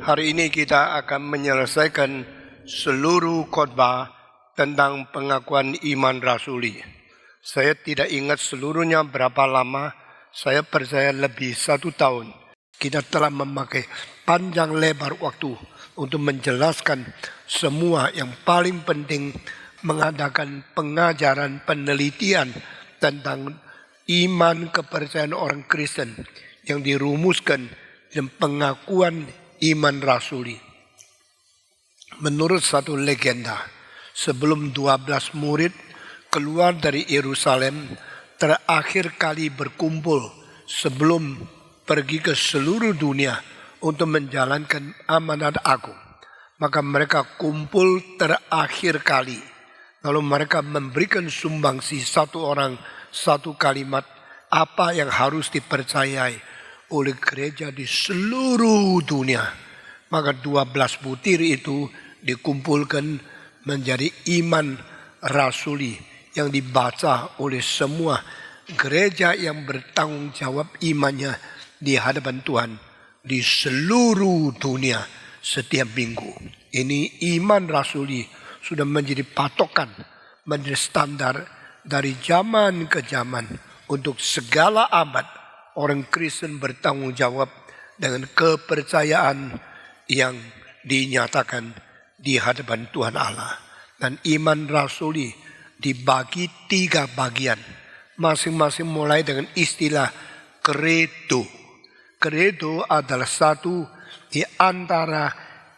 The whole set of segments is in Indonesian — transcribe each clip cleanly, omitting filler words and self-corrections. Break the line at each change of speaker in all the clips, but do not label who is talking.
Hari ini kita akan menyelesaikan seluruh khotbah tentang pengakuan iman rasuli. Saya tidak ingat seluruhnya berapa lama, saya percaya lebih 1 tahun. Kita telah memakai panjang lebar waktu untuk menjelaskan semua yang paling penting, mengadakan pengajaran penelitian tentang iman kepercayaan orang Kristen yang dirumuskan dalam pengakuan iman rasuli. Menurut satu legenda, sebelum 12 murid keluar dari Yerusalem terakhir kali berkumpul sebelum pergi ke seluruh dunia untuk menjalankan amanat agung, maka mereka kumpul terakhir kali. Lalu mereka memberikan sumbangsi satu orang satu kalimat apa yang harus dipercayai oleh gereja di seluruh dunia. Maka 12 butir itu dikumpulkan menjadi iman rasuli yang dibaca oleh semua gereja yang bertanggung jawab imannya di hadapan Tuhan di seluruh dunia setiap minggu. Ini iman rasuli sudah menjadi patokan, menjadi standar dari zaman ke zaman untuk segala abad. Orang Kristen bertanggung jawab dengan kepercayaan yang dinyatakan di hadapan Tuhan Allah. Dan iman rasuli dibagi 3 bagian. Masing-masing mulai dengan istilah credo. Credo adalah satu di antara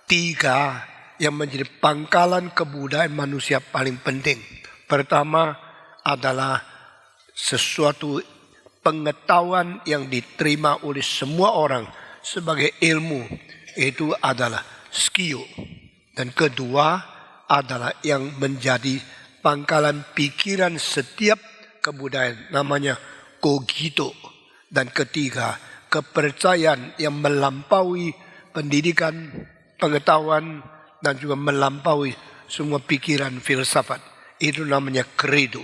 3 yang menjadi pangkalan kebudayaan manusia paling penting. Pertama adalah sesuatu pengetahuan yang diterima oleh semua orang sebagai ilmu, itu adalah skio. Dan kedua adalah yang menjadi pangkalan pikiran setiap kebudayaan, namanya cogito. Dan ketiga, kepercayaan yang melampaui pendidikan, pengetahuan, dan juga melampaui semua pikiran filsafat. Itu namanya credo.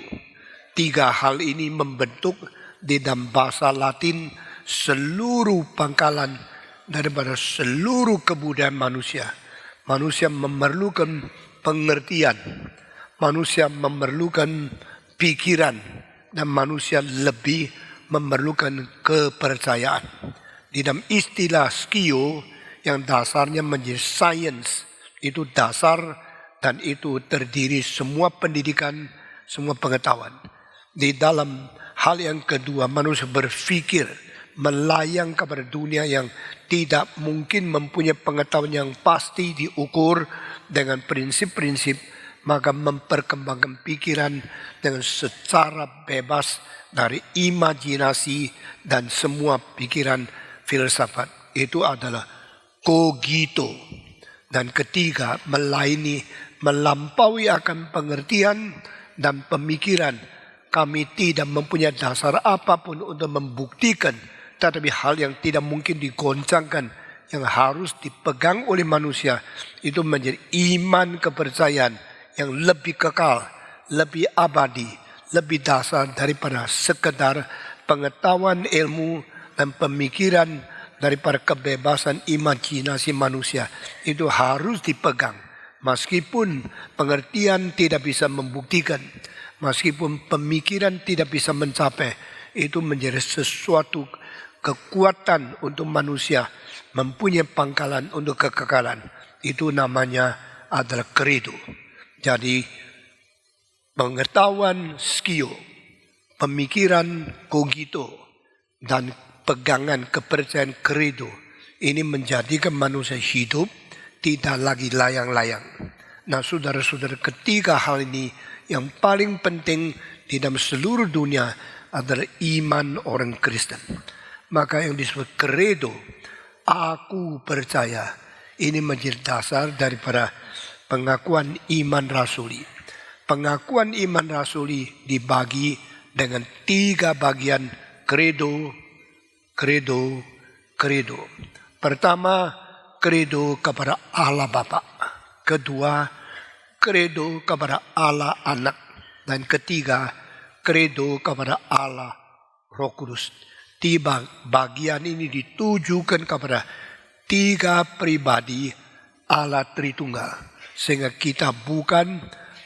3 hal ini membentuk di dalam bahasa Latin seluruh pangkalan daripada seluruh kebudayaan manusia. Manusia memerlukan pengertian, manusia memerlukan pikiran, dan manusia lebih memerlukan kepercayaan. Di dalam istilah skio yang dasarnya menjadi science, itu dasar dan itu terdiri semua pendidikan, semua pengetahuan. Di dalam hal yang kedua, manusia berpikir melayang kepada dunia yang tidak mungkin mempunyai pengetahuan yang pasti diukur dengan prinsip-prinsip, maka memperkembangkan pikiran dengan secara bebas dari imajinasi dan semua pikiran filsafat. Itu adalah cogito. Dan ketiga, melampaui akan pengertian dan pemikiran. Kami tidak mempunyai dasar apapun untuk membuktikan, tetapi hal yang tidak mungkin digoncangkan, yang harus dipegang oleh manusia, itu menjadi iman kepercayaan yang lebih kekal, lebih abadi, lebih dasar daripada sekedar pengetahuan ilmu dan pemikiran daripada kebebasan imajinasi manusia. Itu harus dipegang, meskipun pengertian tidak bisa membuktikan, meskipun pemikiran tidak bisa mencapai. Itu menjadi sesuatu kekuatan untuk manusia mempunyai pangkalan untuk kekekalan. Itu namanya adalah credo. Jadi pengetahuan skio, pemikiran cogito, dan pegangan kepercayaan credo, ini menjadikan manusia hidup tidak lagi layang-layang. Nah, saudara-saudara, ketiga hal ini yang paling penting di dalam seluruh dunia adalah iman orang Kristen. Maka yang disebut credo, aku percaya, ini menjadi dasar daripada pengakuan iman rasuli. Pengakuan iman rasuli dibagi dengan 3 bagian credo, credo, credo. Pertama, credo kepada Allah Bapa. Kedua, credo kepada Allah Anak. Dan ketiga, credo kepada Allah Roh Kudus. Bagian ini ditujukan kepada tiga pribadi Allah Tritunggal. Sehingga kita bukan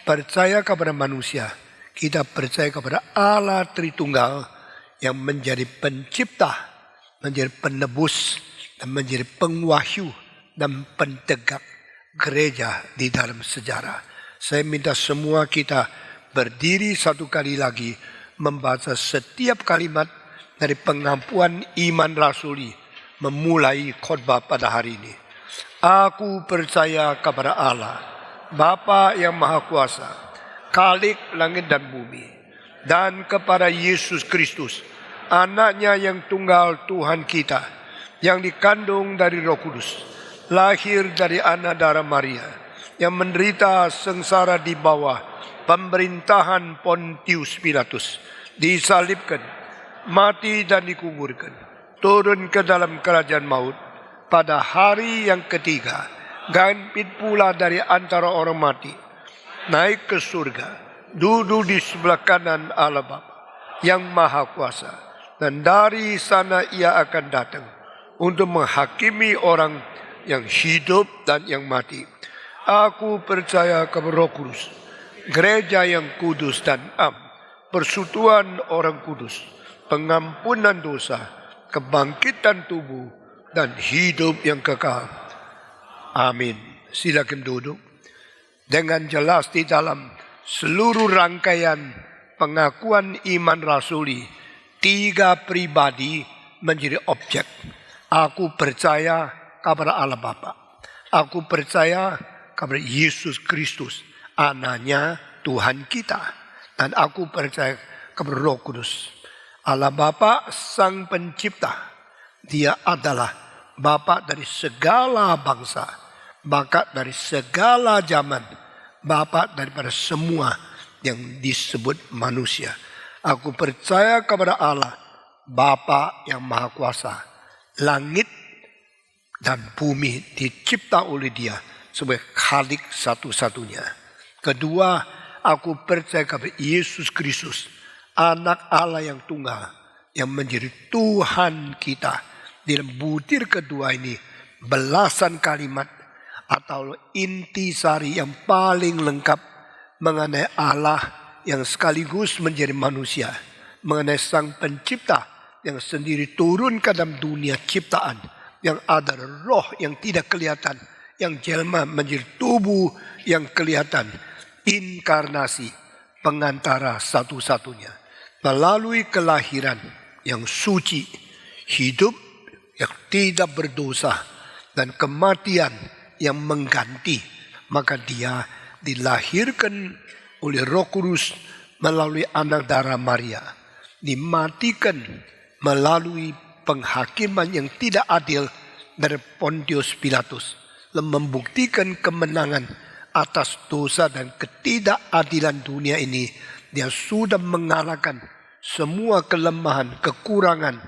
percaya kepada manusia, kita percaya kepada Allah Tritunggal yang menjadi pencipta, menjadi penebus, dan menjadi pengwahyu dan pentegak gereja di dalam sejarah. Saya minta semua kita berdiri satu kali lagi membaca setiap kalimat dari pengampuan iman rasuli memulai khotbah pada hari ini. Aku percaya kepada Allah, Bapa yang Maha Kuasa, Khalik langit dan bumi, dan kepada Yesus Kristus, anaknya yang tunggal Tuhan kita, yang dikandung dari Roh Kudus, lahir dari anak darah Maria, yang menderita sengsara di bawah pemerintahan Pontius Pilatus, disalibkan, mati dan dikuburkan, turun ke dalam kerajaan maut, pada hari yang ketiga, bangkit pula dari antara orang mati, naik ke surga, duduk di sebelah kanan Allah Bapa yang Maha Kuasa, dan dari sana ia akan datang untuk menghakimi orang yang hidup dan yang mati. Aku percaya kepada Roh Kudus, gereja yang kudus dan am, persekutuan orang kudus, pengampunan dosa, kebangkitan tubuh, dan hidup yang kekal. Amin. Silakan duduk. Dengan jelas di dalam seluruh rangkaian pengakuan iman rasuli, tiga pribadi menjadi objek. Aku percaya kepada Allah Bapa. Aku percaya kepada Yesus Kristus, anaknya Tuhan kita. Dan aku percaya kepada Roh Kudus. Allah Bapa Sang Pencipta. Dia adalah Bapa dari segala bangsa, Bapa dari segala zaman, Bapa daripada semua yang disebut manusia. Aku percaya kepada Allah, Bapa yang Maha Kuasa. Langit dan bumi dicipta oleh Dia sebagai Khalik satu-satunya. Kedua, aku percaya kepada Yesus Kristus, anak Allah yang tunggal, yang menjadi Tuhan kita. Dalam butir kedua ini, belasan kalimat atau intisari yang paling lengkap mengenai Allah yang sekaligus menjadi manusia, mengenai Sang Pencipta yang sendiri turun ke dalam dunia ciptaan, yang ada roh yang tidak kelihatan, yang jelma menjadi tubuh yang kelihatan, inkarnasi, pengantara satu-satunya, melalui kelahiran yang suci, hidup yang tidak berdosa, dan kematian yang mengganti. Maka Dia dilahirkan oleh Roh Kudus melalui anak darah Maria, dimatikan melalui penghakiman yang tidak adil dari Pontius Pilatus, dan membuktikan kemenangan atas dosa dan ketidakadilan dunia ini. Dia sudah mengalahkan semua kelemahan, kekurangan,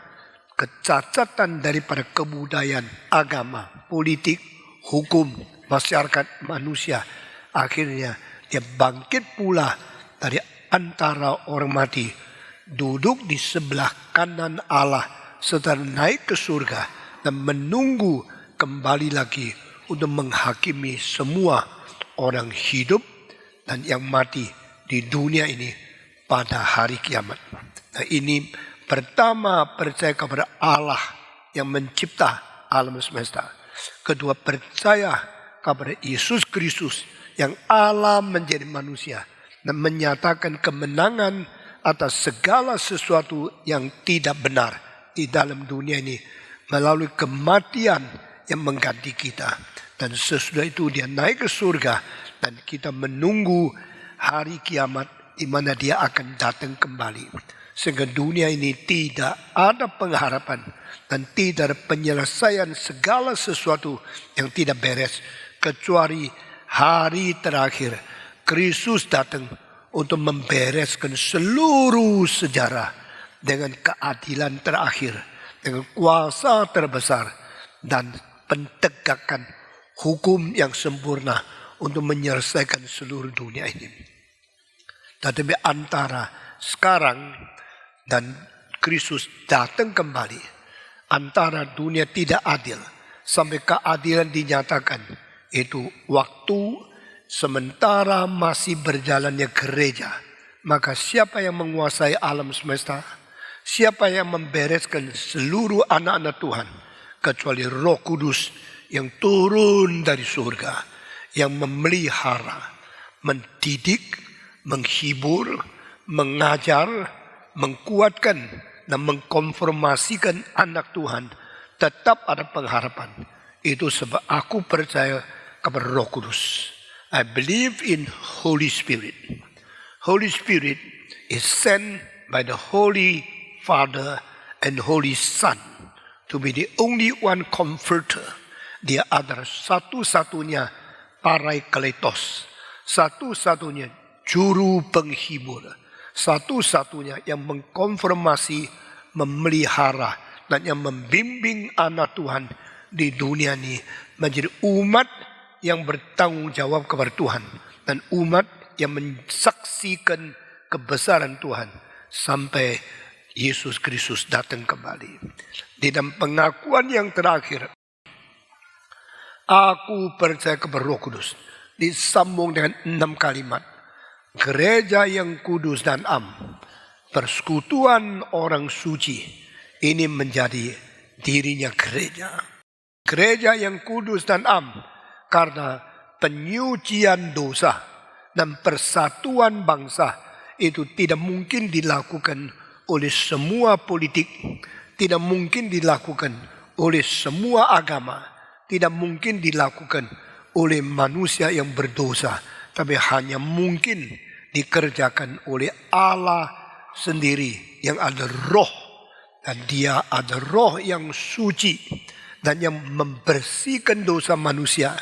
kecacatan daripada kebudayaan, agama, politik, hukum, masyarakat manusia. Akhirnya Dia bangkit pula dari antara orang mati, duduk di sebelah kanan Allah, serta naik ke surga dan menunggu kembali lagi untuk menghakimi semua orang hidup dan yang mati di dunia ini pada hari kiamat. Nah, ini pertama, percaya kepada Allah yang mencipta alam semesta. Kedua, percaya kepada Yesus Kristus yang Allah menjadi manusia dan menyatakan kemenangan atas segala sesuatu yang tidak benar di dalam dunia ini melalui kematian yang mengganti kita. Dan sesudah itu Dia naik ke surga dan kita menunggu hari kiamat di mana Dia akan datang kembali. Sehingga dunia ini tidak ada pengharapan dan tidak ada penyelesaian segala sesuatu yang tidak beres, kecuali hari terakhir Kristus datang untuk membereskan seluruh sejarah dengan keadilan terakhir, dengan kuasa terbesar dan pentegakan hukum yang sempurna untuk menyelesaikan seluruh dunia ini. Tetapi antara sekarang dan Kristus datang kembali, antara dunia tidak adil sampai keadilan dinyatakan. Itu waktu sementara masih berjalannya gereja. Maka siapa yang menguasai alam semesta? Siapa yang membereskan seluruh anak-anak Tuhan? Kecuali Roh Kudus yang turun dari surga. Yang memelihara, mendidik, menghibur, mengajar, mengkuatkan, dan mengkonfirmasikan anak Tuhan. Tetap ada pengharapan. Itu sebab aku percaya kepada Roh Kudus. I believe in Holy Spirit. Holy Spirit is sent by the Holy Father and Holy Son to be the only one comforter. Dia adalah satu-satunya Parakletos, satu-satunya juru penghibur, satu-satunya yang mengkonfirmasi, memelihara, dan yang membimbing anak Tuhan di dunia ini menjadi umat yang bertanggung jawab kepada Tuhan dan umat yang mensaksikan kebesaran Tuhan sampai Yesus Kristus datang kembali. Di dalam pengakuan yang terakhir, aku percaya kepada Roh Kudus, disambung dengan 6 kalimat. Gereja yang kudus dan am, persekutuan orang suci, ini menjadi dirinya gereja. Gereja yang kudus dan am, karena penyucian dosa dan persatuan bangsa itu tidak mungkin dilakukan oleh semua politik, tidak mungkin dilakukan oleh semua agama, tidak mungkin dilakukan oleh manusia yang berdosa, tapi hanya mungkin dikerjakan oleh Allah sendiri yang ada roh, dan dia ada roh yang suci dan yang membersihkan dosa manusia,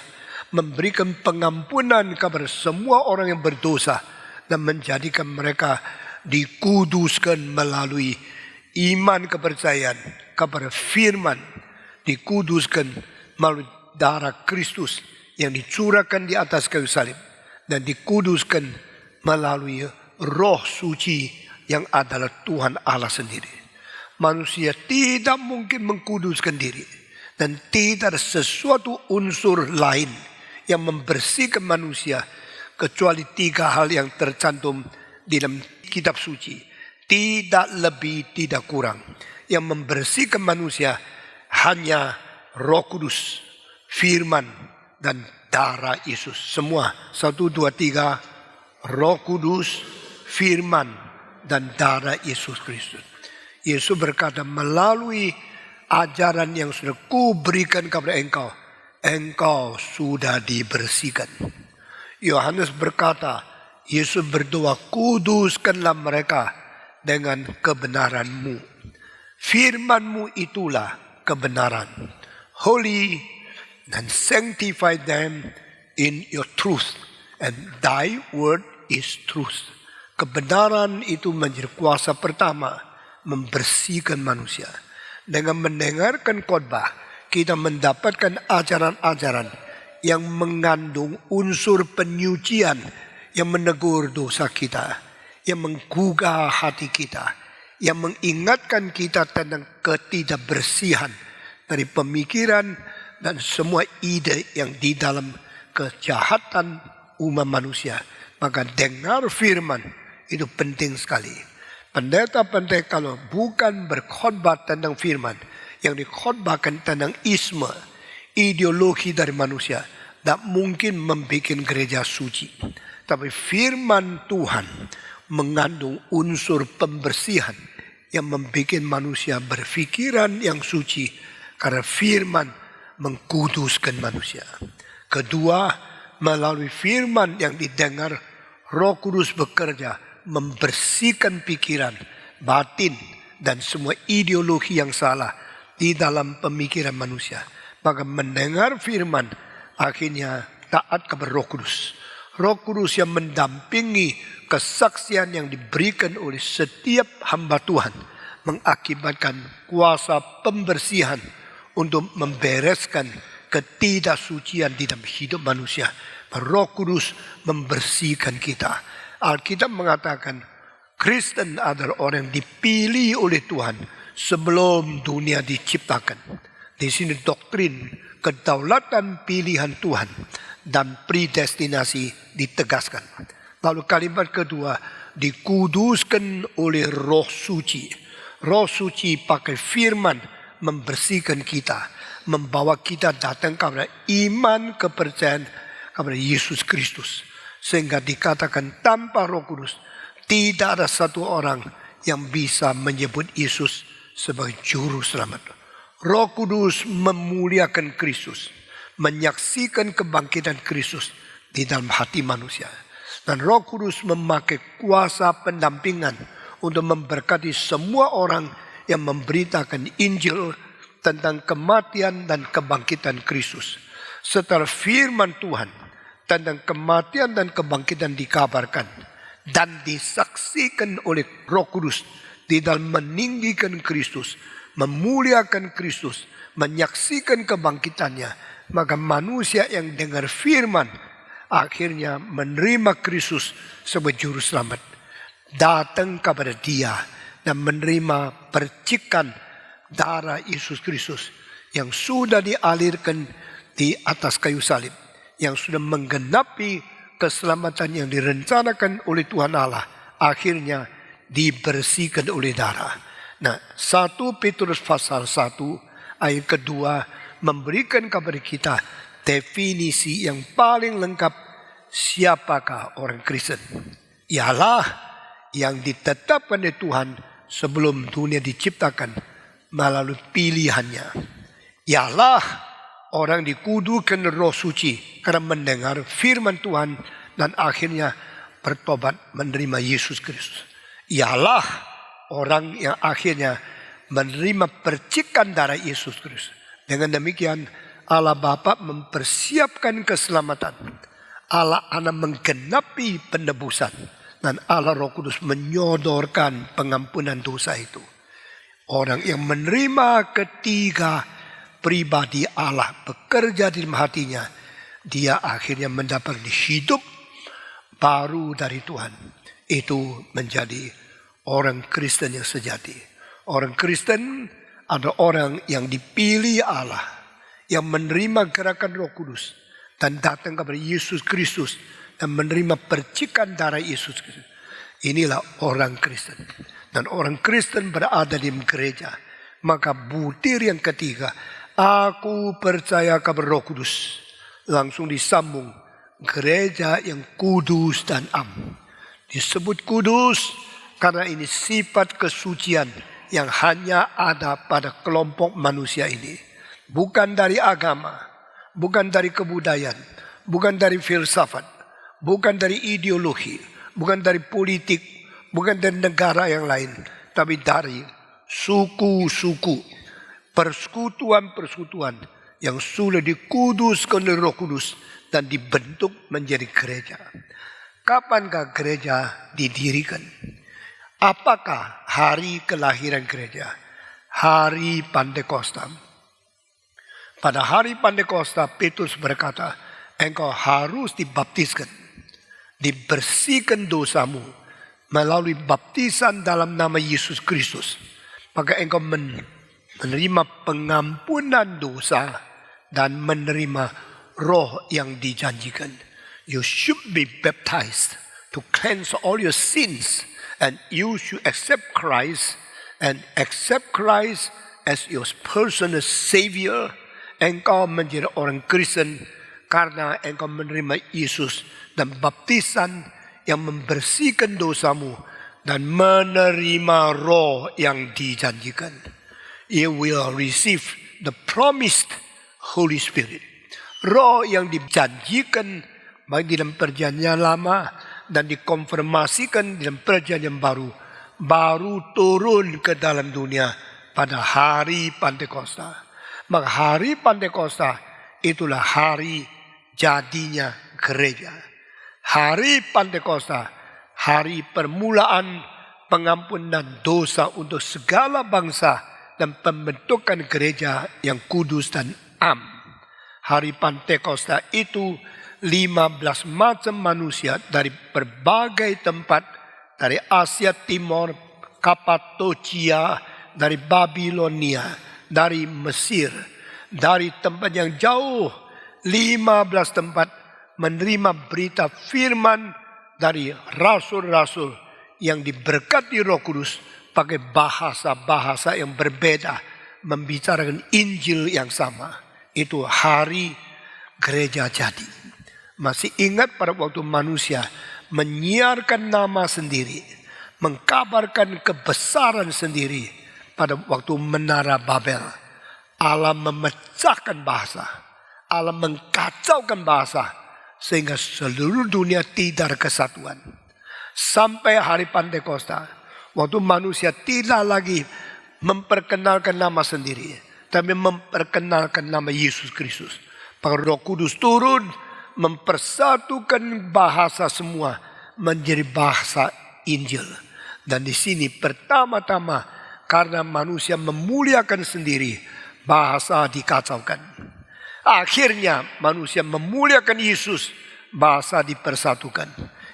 memberikan pengampunan kepada semua orang yang berdosa dan menjadikan mereka dikuduskan melalui iman kepercayaan kepada firman, dikuduskan melalui darah Kristus yang dicurahkan di atas kayu salib, dan dikuduskan melalui roh suci yang adalah Tuhan Allah sendiri. Manusia tidak mungkin mengkuduskan diri, dan tidak ada sesuatu unsur lain yang membersihkan manusia kecuali 3 hal yang tercantum di dalam kitab suci. Tidak lebih, tidak kurang. Yang membersihkan manusia hanya Roh Kudus, firman, dan darah Yesus. Semua 1, 2, 3, Roh Kudus, firman, dan darah Yesus Kristus. Yesus berkata, melalui ajaran yang sudah kuberikan kepada engkau, engkau sudah dibersihkan. Yohanes berkata, Yesus berdoa, kuduskanlah mereka dengan kebenaranmu. Firmanmu itulah kebenaran. Holy and sanctify them in your truth, and thy word is truth. Kebenaran itu menjadi kuasa pertama membersihkan manusia. Dengan mendengarkan khotbah, kita mendapatkan ajaran-ajaran yang mengandung unsur penyucian, yang menegur dosa kita, yang menggugah hati kita, yang mengingatkan kita tentang ketidakbersihan dari pemikiran dan semua ide yang di dalam kejahatan umat manusia. Maka dengar firman itu penting sekali. Pendeta-pendeta kalau bukan berkhotbah tentang firman, yang dikhotbahkan tentang isme, ideologi dari manusia, tak mungkin membuat gereja suci. Tapi firman Tuhan mengandung unsur pembersihan yang membuat manusia berpikiran yang suci, karena firman mengkuduskan manusia. Kedua, melalui firman yang didengar, Roh Kudus bekerja membersihkan pikiran, batin, dan semua ideologi yang salah di dalam pemikiran manusia. Maka mendengar firman, akhirnya taat kepada Roh Kudus. Roh Kudus yang mendampingi kesaksian yang diberikan oleh setiap hamba Tuhan, mengakibatkan kuasa pembersihan untuk membereskan ketidaksucian di dalam hidup manusia. Roh Kudus membersihkan kita. Alkitab mengatakan Kristen adalah orang yang dipilih oleh Tuhan sebelum dunia diciptakan. Di sini doktrin kedaulatan pilihan Tuhan dan predestinasi ditegaskan. Lalu kalimat kedua, dikuduskan oleh Roh Suci. Roh Suci pakai firman membersihkan kita, membawa kita datang kepada iman kepercayaan kepada Yesus Kristus. Sehingga dikatakan tanpa Roh Kudus tidak ada satu orang yang bisa menyebut Yesus sebagai juru selamat. Roh Kudus memuliakan Kristus, menyaksikan kebangkitan Kristus di dalam hati manusia. Dan Roh Kudus memakai kuasa pendampingan untuk memberkati semua orang yang memberitakan Injil tentang kematian dan kebangkitan Kristus. Setelah firman Tuhan tentang kematian dan kebangkitan dikabarkan dan disaksikan oleh Roh Kudus di dalam meninggikan Kristus, memuliakan Kristus, menyaksikan kebangkitannya, maka manusia yang dengar firman akhirnya menerima Kristus sebagai juru selamat, datang kepada Dia dan menerima percikan darah Yesus Kristus yang sudah dialirkan di atas kayu salib, yang sudah menggenapi keselamatan yang direncanakan oleh Tuhan Allah, akhirnya dibersihkan oleh darah. Nah, 1 Petrus pasal 1 ayat kedua memberikan kepada kita definisi yang paling lengkap siapakah orang Kristen. Ialah yang ditetapkan oleh Tuhan sebelum dunia diciptakan melalui pilihannya. Ialah orang dikuduskan Roh Suci karena mendengar firman Tuhan dan akhirnya bertobat menerima Yesus Kristus. Ialah orang yang akhirnya menerima percikan darah Yesus Kristus. Dengan demikian Allah Bapa mempersiapkan keselamatan, Allah Anak menggenapi penebusan, dan Allah Roh Kudus menyodorkan pengampunan dosa itu. Orang yang menerima ketiga pribadi Allah bekerja di dalam hatinya, dia akhirnya mendapat hidup baru dari Tuhan. Itu menjadi orang Kristen yang sejati. Orang Kristen adalah orang yang dipilih Allah, yang menerima gerakan Roh Kudus dan datang kepada Yesus Kristus dan menerima percikan darah Yesus Kristus. Inilah orang Kristen. Dan orang Kristen berada di gereja. Maka butir yang ketiga, aku percaya kepada Roh Kudus, langsung disambung gereja yang kudus dan am. Disebut kudus karena ini sifat kesucian yang hanya ada pada kelompok manusia ini. Bukan dari agama, bukan dari kebudayaan, bukan dari filsafat, bukan dari ideologi, bukan dari politik, bukan dari negara yang lain, tapi dari suku-suku, persekutuan-persekutuan yang sudah dikuduskan oleh Roh Kudus dan dibentuk menjadi gereja. Kapankah gereja didirikan? Apakah hari kelahiran gereja? Hari Pantekosta. Pada hari Pantekosta, Petrus berkata, engkau harus dibaptiskan, dibersihkan dosamu melalui baptisan dalam nama Yesus Kristus. Maka engkau menerima pengampunan dosa dan menerima roh yang dijanjikan. You should be baptized to cleanse all your sins, and you should accept Christ and accept Christ as your personal Savior. Engkau menjadi orang Kristen karena engkau menerima Yesus dan baptisan yang membersihkan dosamu dan menerima roh yang dijanjikan. You will receive the promised Holy Spirit. Roh yang dijanjikan baik di dalam perjanjian lama dan dikonfirmasikan di dalam perjanjian baru turun ke dalam dunia pada hari Pantekosta. Maka hari Pantekosta itulah hari jadinya gereja. Hari Pantekosta, hari permulaan pengampunan dosa untuk segala bangsa dan pembentukan gereja yang kudus dan am. Hari Pantekosta itu 15 macam manusia dari berbagai tempat, dari Asia Timur, Kapadocia, dari Babilonia, dari Mesir, dari tempat yang jauh, 15 tempat menerima berita firman dari rasul-rasul yang diberkati Roh Kudus pakai bahasa-bahasa yang berbeda, membicarakan Injil yang sama. Itu hari gereja jadi. Masih ingat pada waktu manusia menyiarkan nama sendiri, mengkabarkan kebesaran sendiri pada waktu menara Babel. Allah memecahkan bahasa, Allah mengkacaukan bahasa, sehingga seluruh dunia tidak ada kesatuan. Sampai hari Pantekosta, waktu manusia tidak lagi memperkenalkan nama sendiri, tapi memperkenalkan nama Yesus Kristus. Pak Roh Kudus turun, mempersatukan bahasa semua menjadi bahasa Injil. Dan di sini pertama-tama karena manusia memuliakan sendiri, bahasa dikacaukan. Akhirnya manusia memuliakan Yesus, bahasa dipersatukan.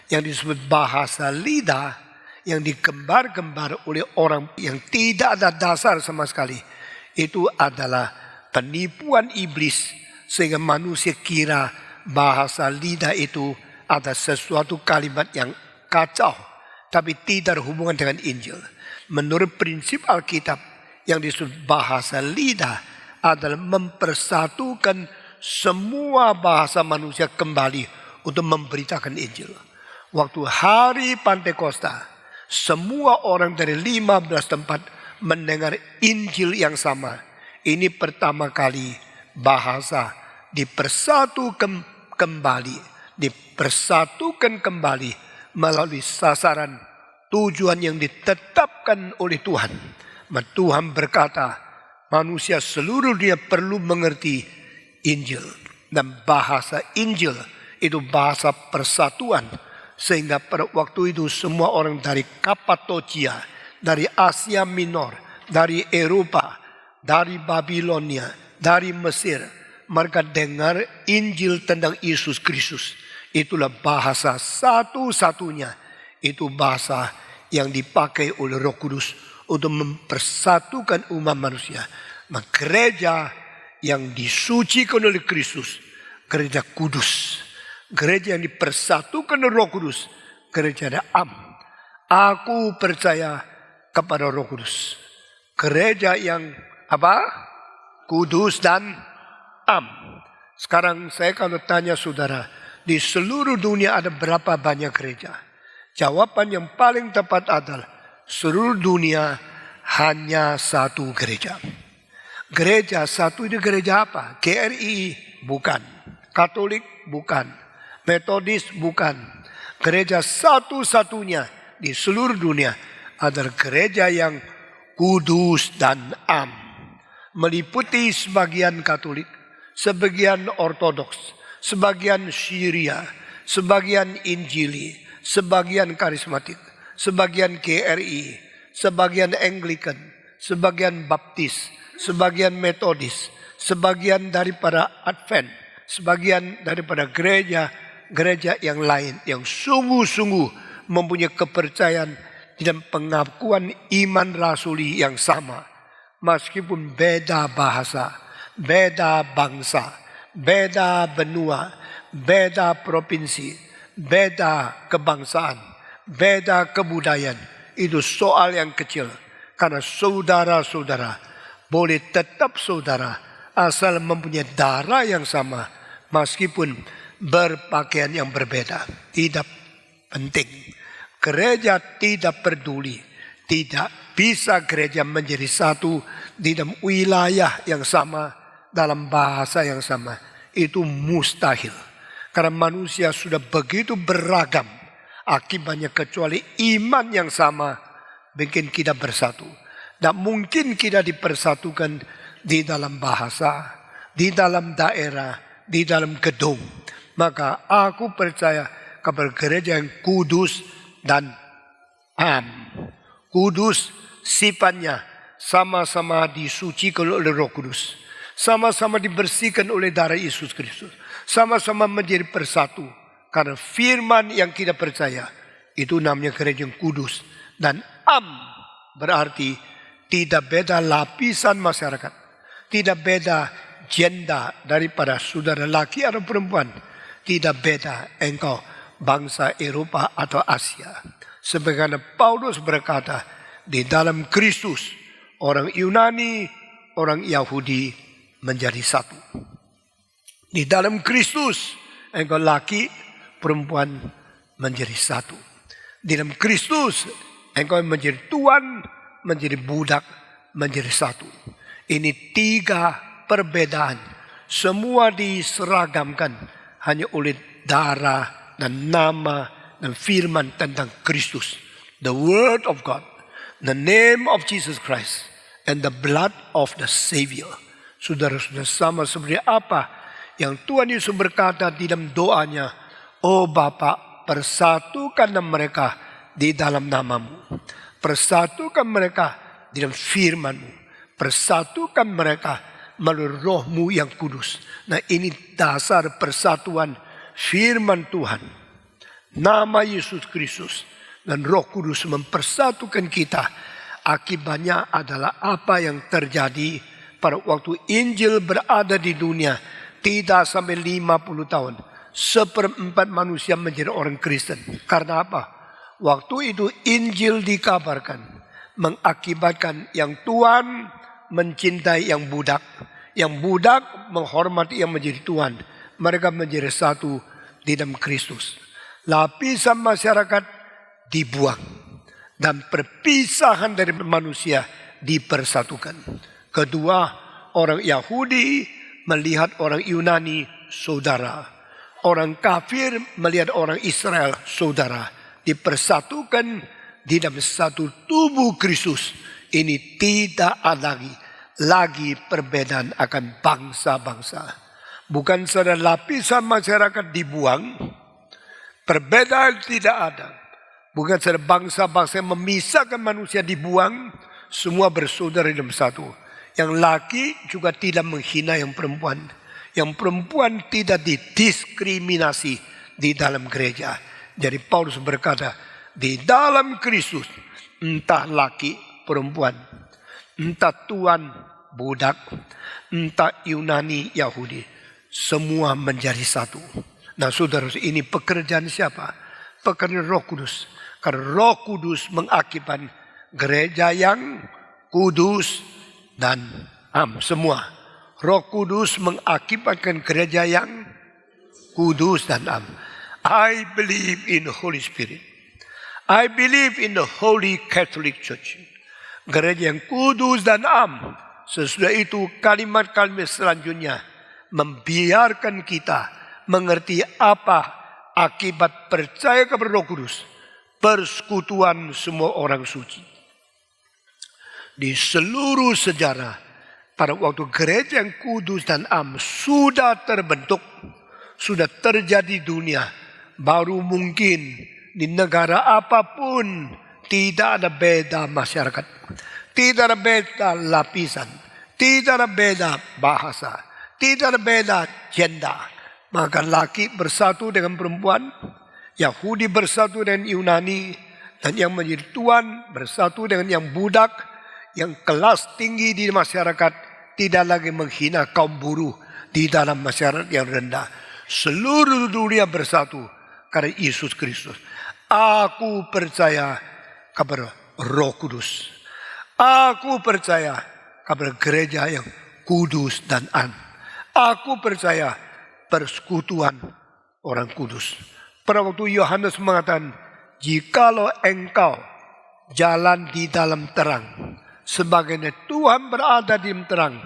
Yang disebut bahasa lidah, yang digembar-gembar oleh orang yang tidak ada dasar sama sekali. Itu adalah penipuan iblis, sehingga manusia kira bahasa lidah itu ada sesuatu kalimat yang kacau, tapi tidak hubungan dengan Injil. Menurut prinsip Alkitab, yang disebut bahasa lidah adalah mempersatukan semua bahasa manusia kembali untuk memberitakan Injil. Waktu hari Pantekosta, semua orang dari 15 tempat mendengar Injil yang sama. Ini pertama kali bahasa dipersatukan kembali melalui sasaran tujuan yang ditetapkan oleh Tuhan. Tuhan berkata, manusia seluruh dunia perlu mengerti Injil. Dan bahasa Injil itu bahasa persatuan. Sehingga pada waktu itu semua orang dari Kapadokia, dari Asia Minor, dari Eropa, dari Babilonia, dari Mesir, mereka dengar Injil tentang Yesus Kristus. Itulah bahasa satu-satunya. Itu bahasa yang dipakai oleh Roh Kudus untuk mempersatukan umat manusia. Gereja yang disucikan oleh Kristus, gereja kudus. Gereja yang dipersatukan oleh Roh Kudus, gereja ada Am. Aku percaya kepada Roh Kudus. Gereja yang apa? Kudus dan Am. Sekarang saya kalau tanya saudara, di seluruh dunia ada berapa banyak gereja? Jawaban yang paling tepat adalah seluruh dunia hanya satu gereja. Gereja satu itu gereja apa? GRI bukan, Katolik bukan, Metodis bukan. Gereja satu-satunya di seluruh dunia adalah gereja yang kudus dan am. Meliputi sebagian Katolik, sebagian Ortodoks, sebagian Syria, sebagian Injili, sebagian Karismatik, sebagian GRI, sebagian Anglikan, sebagian Baptis, sebagian Metodis, sebagian daripada Advent, sebagian daripada gereja yang lain yang sungguh-sungguh mempunyai kepercayaan dan pengakuan iman rasuli yang sama. Meskipun beda bahasa, beda bangsa, beda benua, beda provinsi, beda kebangsaan, beda kebudayaan, itu soal yang kecil. Karena saudara-saudara boleh tetap saudara asal mempunyai darah yang sama, meskipun berpakaian yang berbeda. Tidak penting. Gereja tidak peduli. Tidak bisa gereja menjadi satu di dalam wilayah yang sama, dalam bahasa yang sama. Itu mustahil. Karena manusia sudah begitu beragam. Akibatnya kecuali iman yang sama bikin kita bersatu. Tak mungkin kita dipersatukan di dalam bahasa, di dalam daerah, di dalam gedung. Maka aku percaya kepada gereja yang kudus dan am. Kudus sifatnya sama-sama disucikan oleh Roh Kudus. Sama-sama dibersihkan oleh darah Yesus Kristus. Sama-sama menjadi persatu. Karena firman yang kita percaya, itu namanya gereja yang kudus. Dan am berarti tidak beda lapisan masyarakat. Tidak beda gender daripada saudara laki atau perempuan. Tidak beda engkau bangsa Eropa atau Asia. Sebagaimana Paulus berkata, di dalam Kristus orang Yunani, orang Yahudi menjadi satu. Di dalam Kristus engkau laki, perempuan menjadi satu. Di dalam Kristus engkau menjadi tuan, menjadi budak, menjadi satu. Ini 3 perbedaan. Semua diseragamkan hanya oleh darah dan nama dan firman tentang Kristus. The word of God, the name of Jesus Christ, and the blood of the Savior. Saudara-saudara, sama seperti apa yang Tuhan Yesus berkata di dalam doanya, "Oh Bapa, persatukan mereka di dalam namamu. Persatukan mereka di dalam firman-Mu. Persatukan mereka melalui roh-Mu yang kudus." Nah, ini dasar persatuan firman Tuhan. Nama Yesus Kristus dan Roh Kudus mempersatukan kita. Akibatnya adalah apa yang terjadi pada waktu Injil berada di dunia. Tidak sampai 50 tahun. 1/4 manusia menjadi orang Kristen. Karena apa? Waktu itu Injil dikabarkan. Mengakibatkan yang tuan mencintai yang budak. Yang budak menghormati yang menjadi tuan. Mereka menjadi satu di dalam Kristus. Lapisan masyarakat dibuang. Dan perpisahan dari manusia dipersatukan. Kedua, orang Yahudi melihat orang Yunani saudara. Orang kafir melihat orang Israel saudara. Dipersatukan di dalam satu tubuh Kristus. Ini tidak ada lagi perbedaan akan bangsa-bangsa. Bukan saudara lapisan masyarakat dibuang. Perbedaan tidak ada. Bukan saudara bangsa-bangsa yang memisahkan manusia dibuang. Semua bersaudara dalam satu. Yang laki juga tidak menghina yang perempuan. Yang perempuan tidak didiskriminasi di dalam gereja. Jadi Paulus berkata, di dalam Kristus, entah laki, perempuan, entah tuan, budak, entah Yunani, Yahudi, semua menjadi satu. Nah saudara, ini pekerjaan siapa? Pekerjaan Roh Kudus. Karena Roh Kudus mengakibatkan gereja yang kudus dan am. Semua. Roh Kudus mengakibatkan gereja yang kudus dan am. I believe in the Holy Spirit. I believe in the Holy Catholic Church. Gereja yang kudus dan am. Sesudah itu kalimat-kalimat selanjutnya membiarkan kita mengerti apa akibat percaya kepada Roh Kudus. Persekutuan semua orang suci. Di seluruh sejarah, pada waktu gereja yang kudus dan am sudah terbentuk, sudah terjadi dunia, baru mungkin di negara apapun tidak ada beda masyarakat. Tidak ada beda lapisan. Tidak ada beda bahasa. Tidak ada beda gender. Maka laki bersatu dengan perempuan, Yahudi bersatu dengan Yunani, dan yang menjadi tuan bersatu dengan yang budak, yang kelas tinggi di masyarakat tidak lagi menghina kaum buruh di dalam masyarakat yang rendah. Seluruh dunia bersatu karena Yesus Kristus. Aku percaya kepada Roh Kudus. Aku percaya kepada gereja yang kudus dan am. Aku percaya persekutuan orang kudus. Pada waktu Yohanes mengatakan, jikalau engkau jalan di dalam terang, sebagaimana Tuhan berada di dalam terang,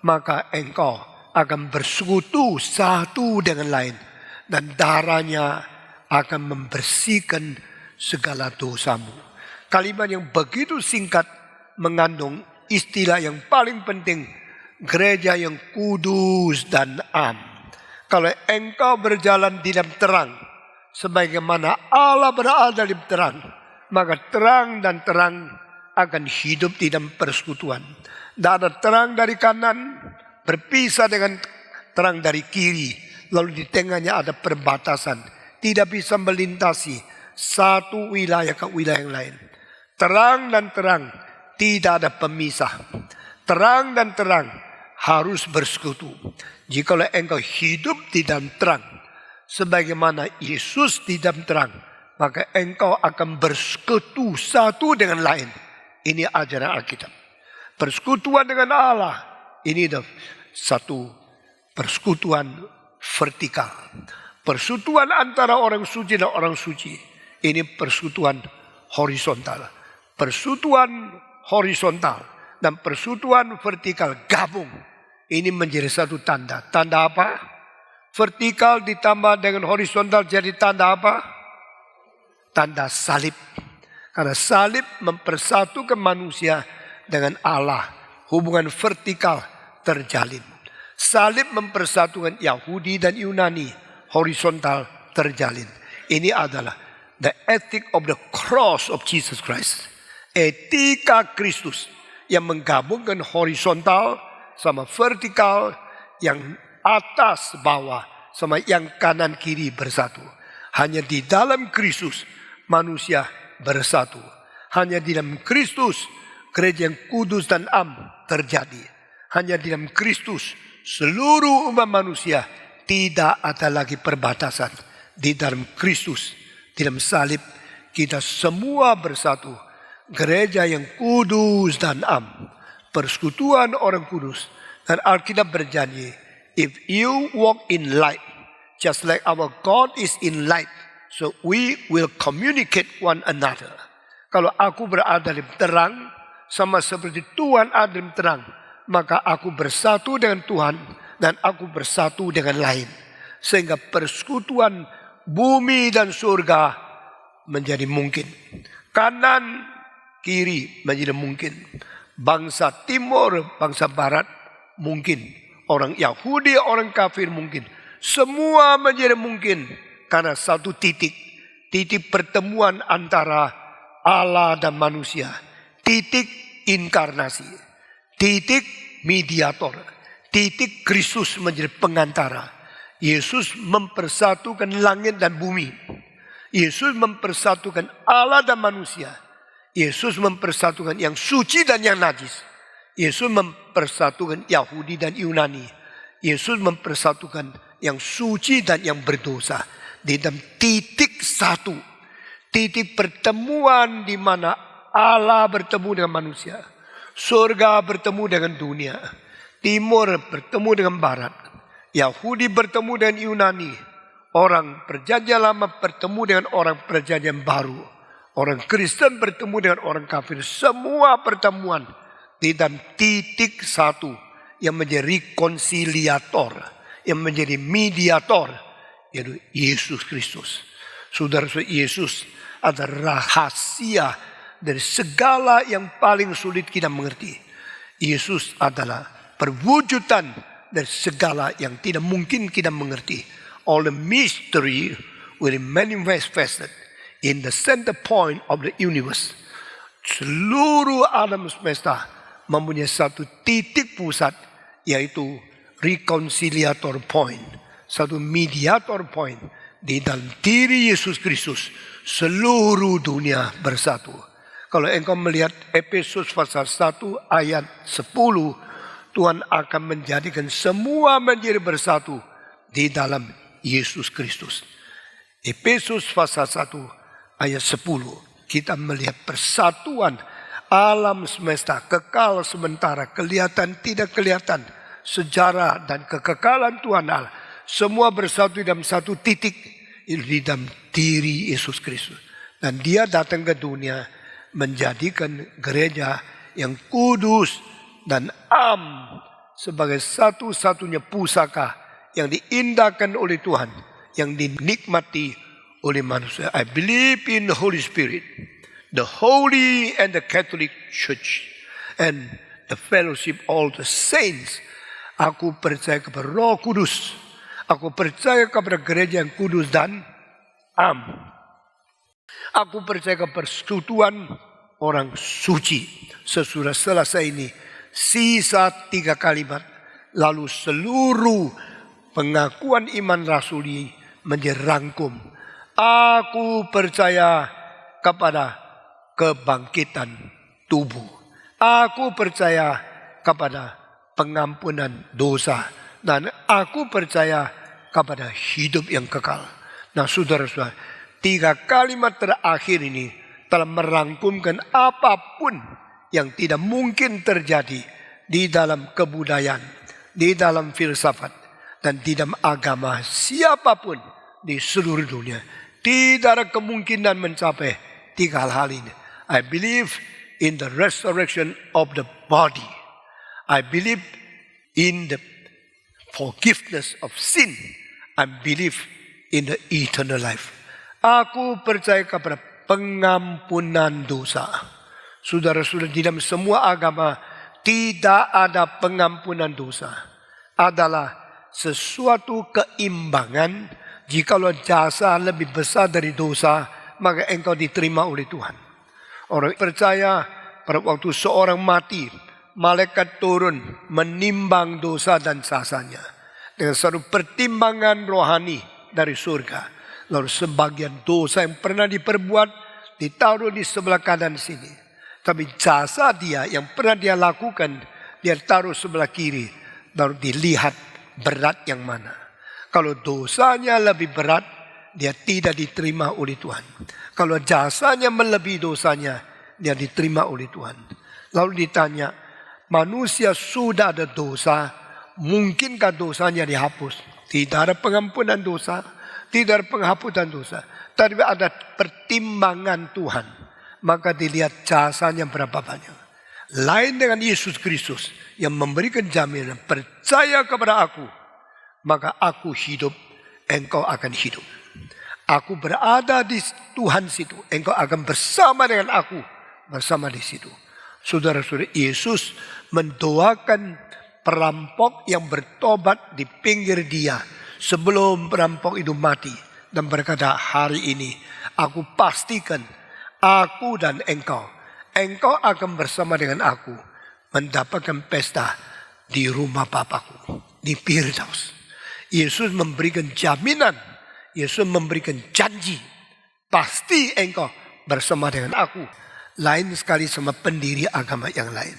maka engkau akan bersekutu satu dengan lain. Dan darahnya akan membersihkan segala dosamu. Kalimat yang begitu singkat mengandung istilah yang paling penting. Gereja yang kudus dan am. Kalau engkau berjalan di dalam terang, sebagaimana Allah berada di terang, maka terang dan terang akan hidup di dalam persekutuan. Tidak ada terang dari kanan berpisah dengan terang dari kiri, lalu di tengahnya ada perbatasan, tidak bisa melintasi satu wilayah ke wilayah yang lain. Terang dan terang tidak ada pemisah. Terang dan terang harus bersekutu. Jikalau engkau hidup di dalam terang, sebagaimana Yesus di dalam terang, maka engkau akan bersekutu satu dengan lain. Ini ajaran Alkitab. Persekutuan dengan Allah, ini satu persekutuan vertikal. Persekutuan antara orang suci dan orang suci, ini persekutuan horizontal. Persekutuan horizontal dan persekutuan vertikal gabung. Ini menjadi satu tanda. Tanda apa? Vertikal ditambah dengan horizontal jadi tanda apa? Tanda salib. Karena salib mempersatukan manusia dengan Allah. Hubungan vertikal terjalin. Salib mempersatukan Yahudi dan Yunani. Horizontal terjalin. Ini adalah the ethic of the cross of Jesus Christ. Etika Kristus yang menggabungkan horizontal sama vertikal, yang atas bawah sama yang kanan kiri bersatu. Hanya di dalam Kristus manusia bersatu. Hanya di dalam Kristus gereja yang kudus dan am terjadi. Hanya di dalam Kristus seluruh umat manusia tidak ada lagi perbatasan. Di dalam Kristus, di dalam salib kita semua bersatu. Gereja yang kudus dan am. Persekutuan orang kudus. Dan Alkitab berjanji, if you walk in light, just like our God is in light, so we will communicate one another. Kalau aku berada di terang, sama seperti Tuhan ada di terang, maka aku bersatu dengan Tuhan dan aku bersatu dengan lain. Sehingga persekutuan bumi dan surga menjadi mungkin. Kanan, kiri menjadi mungkin. Bangsa timur, bangsa barat mungkin. Orang Yahudi, orang kafir mungkin. Semua menjadi mungkin karena satu titik. Titik pertemuan antara Allah dan manusia. Titik inkarnasi. Titik mediator. Titik Kristus menjadi pengantara. Yesus mempersatukan langit dan bumi. Yesus mempersatukan Allah dan manusia. Yesus mempersatukan yang suci dan yang najis. Yesus mempersatukan Yahudi dan Yunani. Yesus mempersatukan yang suci dan yang berdosa. Di dalam titik satu. Titik pertemuan di mana Allah bertemu dengan manusia. Surga bertemu dengan dunia. Timur bertemu dengan barat. Yahudi bertemu dengan Yunani. Orang perjanjian lama bertemu dengan orang perjanjian baru. Orang Kristen bertemu dengan orang kafir. Semua pertemuan di dalam titik satu yang menjadi rekonsiliator, yang menjadi mediator, yaitu Yesus Kristus. Saudara-saudara, Yesus adalah rahasia dari segala yang paling sulit kita mengerti. Yesus adalah perwujudan dari segala yang tidak mungkin kita mengerti. All the mystery will be manifested in the center point of the universe. Seluruh alam semesta mempunyai satu titik pusat, yaitu reconciliator point. Satu mediator point. Di dalam diri Yesus Kristus, seluruh dunia bersatu. Kalau engkau melihat Efesus pasal 1 ayat 10, Tuhan akan menjadikan semua menjadi bersatu di dalam Yesus Kristus. Efesus pasal 1 ayat 10, kita melihat persatuan alam semesta, kekal sementara, kelihatan tidak kelihatan, sejarah dan kekekalan Tuhan Allah. Semua bersatu dalam satu titik di dalam diri Yesus Kristus. Dan dia datang ke dunia menjadikan gereja yang kudus dan am sebagai satu-satunya pusaka yang diindahkan oleh Tuhan, yang dinikmati oleh manusia. I believe in the Holy Spirit, the Holy and the Catholic Church, and the fellowship all the saints. Aku percaya kepada Roh Kudus. Aku percaya kepada gereja yang kudus dan am. Aku percaya kepada persekutuan orang suci. Sesudah selesai ini, sisa 3 kalimat. Lalu seluruh pengakuan iman rasuli menjadi rangkum. Aku percaya kepada kebangkitan tubuh. Aku percaya kepada pengampunan dosa. Dan aku percaya kepada hidup yang kekal. Nah saudara-saudara, 3 kalimat terakhir ini telah merangkumkan apapun yang tidak mungkin terjadi di dalam kebudayaan, di dalam filsafat, dan di dalam agama siapapun di seluruh dunia. Tidak ada kemungkinan mencapai 3 hal ini. I believe in the resurrection of the body. I believe in the forgiveness of sin. I believe in the eternal life. Aku percaya kepada pengampunan dosa. Saudara-saudara, di dalam semua agama tidak ada pengampunan dosa. Adalah sesuatu keimbangan. Jikalau jasa lebih besar dari dosa, maka engkau diterima oleh Tuhan. Orang percaya pada waktu seorang mati, malaikat turun menimbang dosa dan jasanya dengan satu pertimbangan rohani dari surga. Lalu sebagian dosa yang pernah diperbuat ditaruh di sebelah kanan sini. Tapi jasa dia yang pernah dia lakukan, dia taruh sebelah kiri. Lalu dilihat berat yang mana. Kalau dosanya lebih berat, dia tidak diterima oleh Tuhan. Kalau jasanya melebihi dosanya, dia diterima oleh Tuhan. Lalu ditanya, manusia sudah ada dosa, mungkinkah dosanya dihapus? Tidak ada pengampunan dosa, tidak ada penghapusan dosa. Tapi ada pertimbangan Tuhan. Maka dilihat jasanya berapa banyak. Lain dengan Yesus Kristus yang memberikan jaminan, percaya kepada aku, maka aku hidup, engkau akan hidup. Aku berada di Tuhan situ, engkau akan bersama dengan aku, bersama di situ. Saudara-saudara, Yesus mendoakan perampok yang bertobat di pinggir dia sebelum perampok itu mati. Dan berkata, hari ini aku pastikan aku dan engkau akan bersama dengan aku mendapatkan pesta di rumah Bapakku, di Firdaus. Yesus memberikan jaminan, Yesus memberikan janji, pasti engkau bersama dengan aku. Lain sekali sama pendiri agama yang lain.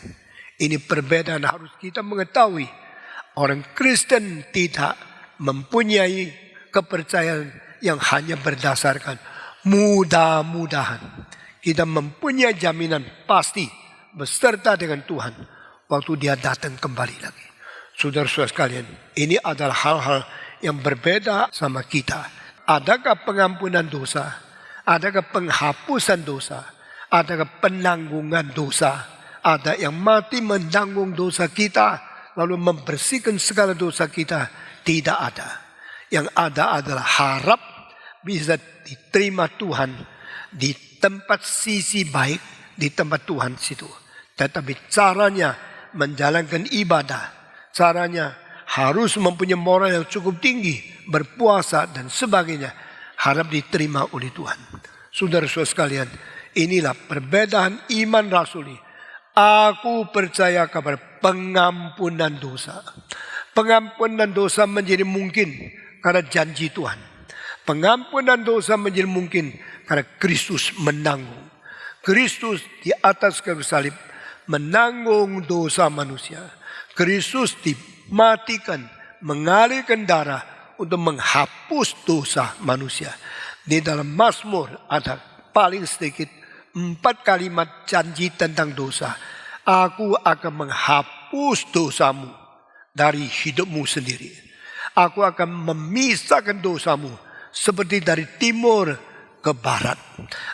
Ini perbedaan harus kita mengetahui. Orang Kristen tidak mempunyai kepercayaan yang hanya berdasarkan mudah-mudahan. Kita mempunyai jaminan pasti beserta dengan Tuhan waktu dia datang kembali lagi. Saudara-saudara sekalian, ini adalah hal-hal yang berbeda sama kita. Adakah pengampunan dosa? Adakah penghapusan dosa? Adakah penanggungan dosa? Ada yang mati menanggung dosa kita, lalu membersihkan segala dosa kita? Tidak ada. Yang ada adalah harap bisa diterima Tuhan di tempat sisi baik, di tempat Tuhan situ. Tetapi caranya menjalankan ibadah, caranya harus mempunyai moral yang cukup tinggi, berpuasa dan sebagainya, harap diterima oleh Tuhan. Saudara-saudara sekalian, inilah perbedaan iman rasuli. Aku percaya kepada pengampunan dosa. Pengampunan dosa menjadi mungkin karena janji Tuhan. Pengampunan dosa menjadi mungkin karena Kristus menanggung. Kristus di atas kayu salib menanggung dosa manusia. Kristus dimatikan, mengalirkan darah untuk menghapus dosa manusia. Di dalam Mazmur ada paling sedikit 4 kalimat janji tentang dosa. Aku akan menghapus dosamu dari hidupmu sendiri. Aku akan memisahkan dosamu seperti dari timur ke barat.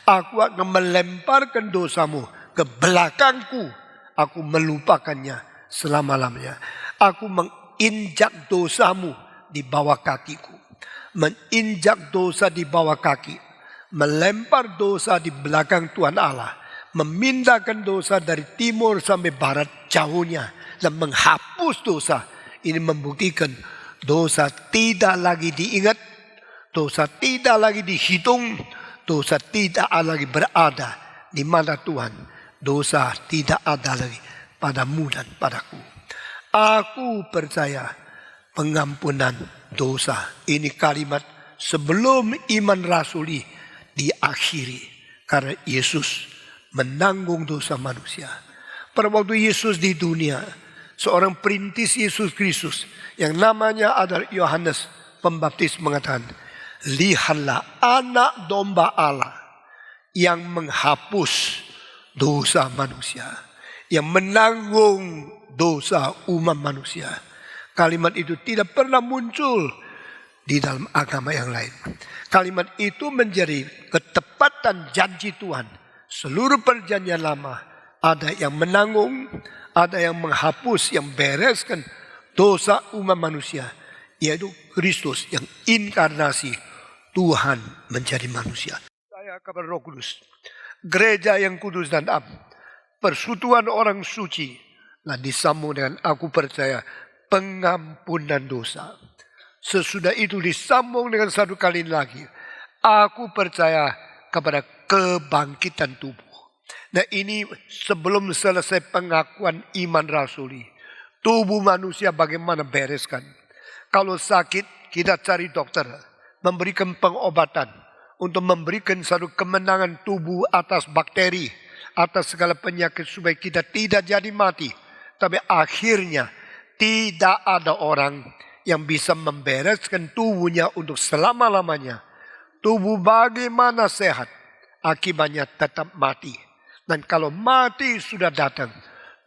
Aku akan melemparkan dosamu ke belakangku. Aku melupakannya selama-lamanya. Aku menginjak dosamu di bawah kakiku. Menginjak dosa di bawah kaki. Melempar dosa di belakang Tuhan Allah. Memindahkan dosa dari timur sampai barat jauhnya. Dan menghapus dosa. Ini membuktikan dosa tidak lagi diingat. Dosa tidak lagi dihitung. Dosa tidak lagi berada di mana Tuhan. Dosa tidak ada lagi padamu dan padaku. Aku percaya pengampunan dosa. Ini kalimat sebelum iman rasuli diakhiri. Karena Yesus menanggung dosa manusia. Pada waktu Yesus di dunia, seorang perintis Yesus Kristus yang namanya adalah Yohanes Pembaptis mengatakan, lihatlah anak domba Allah yang menghapus dosa manusia, yang menanggung dosa umat manusia. Kalimat itu tidak pernah muncul di dalam agama yang lain. Kalimat itu menjadi ketepatan janji Tuhan. Seluruh perjanjian lama ada yang menanggung, ada yang menghapus, yang bereskan dosa umat manusia, yaitu Kristus yang inkarnasi, Tuhan menjadi manusia. Saya kabar Roh Kudus, gereja yang kudus dan am, persekutuan orang suci, nah disambung dengan aku percaya pengampunan dosa. Sesudah itu disambung dengan satu kali lagi, aku percaya kepada kebangkitan tubuh. Nah ini sebelum selesai pengakuan iman rasuli, tubuh manusia bagaimana bereskan. Kalau sakit kita cari dokter, memberikan pengobatan untuk memberikan satu kemenangan tubuh atas bakteri, atas segala penyakit supaya kita tidak jadi mati. Tapi akhirnya tidak ada orang yang bisa membereskan tubuhnya untuk selama-lamanya. Tubuh bagaimana sehat, akibatnya tetap mati. Dan kalau mati sudah datang,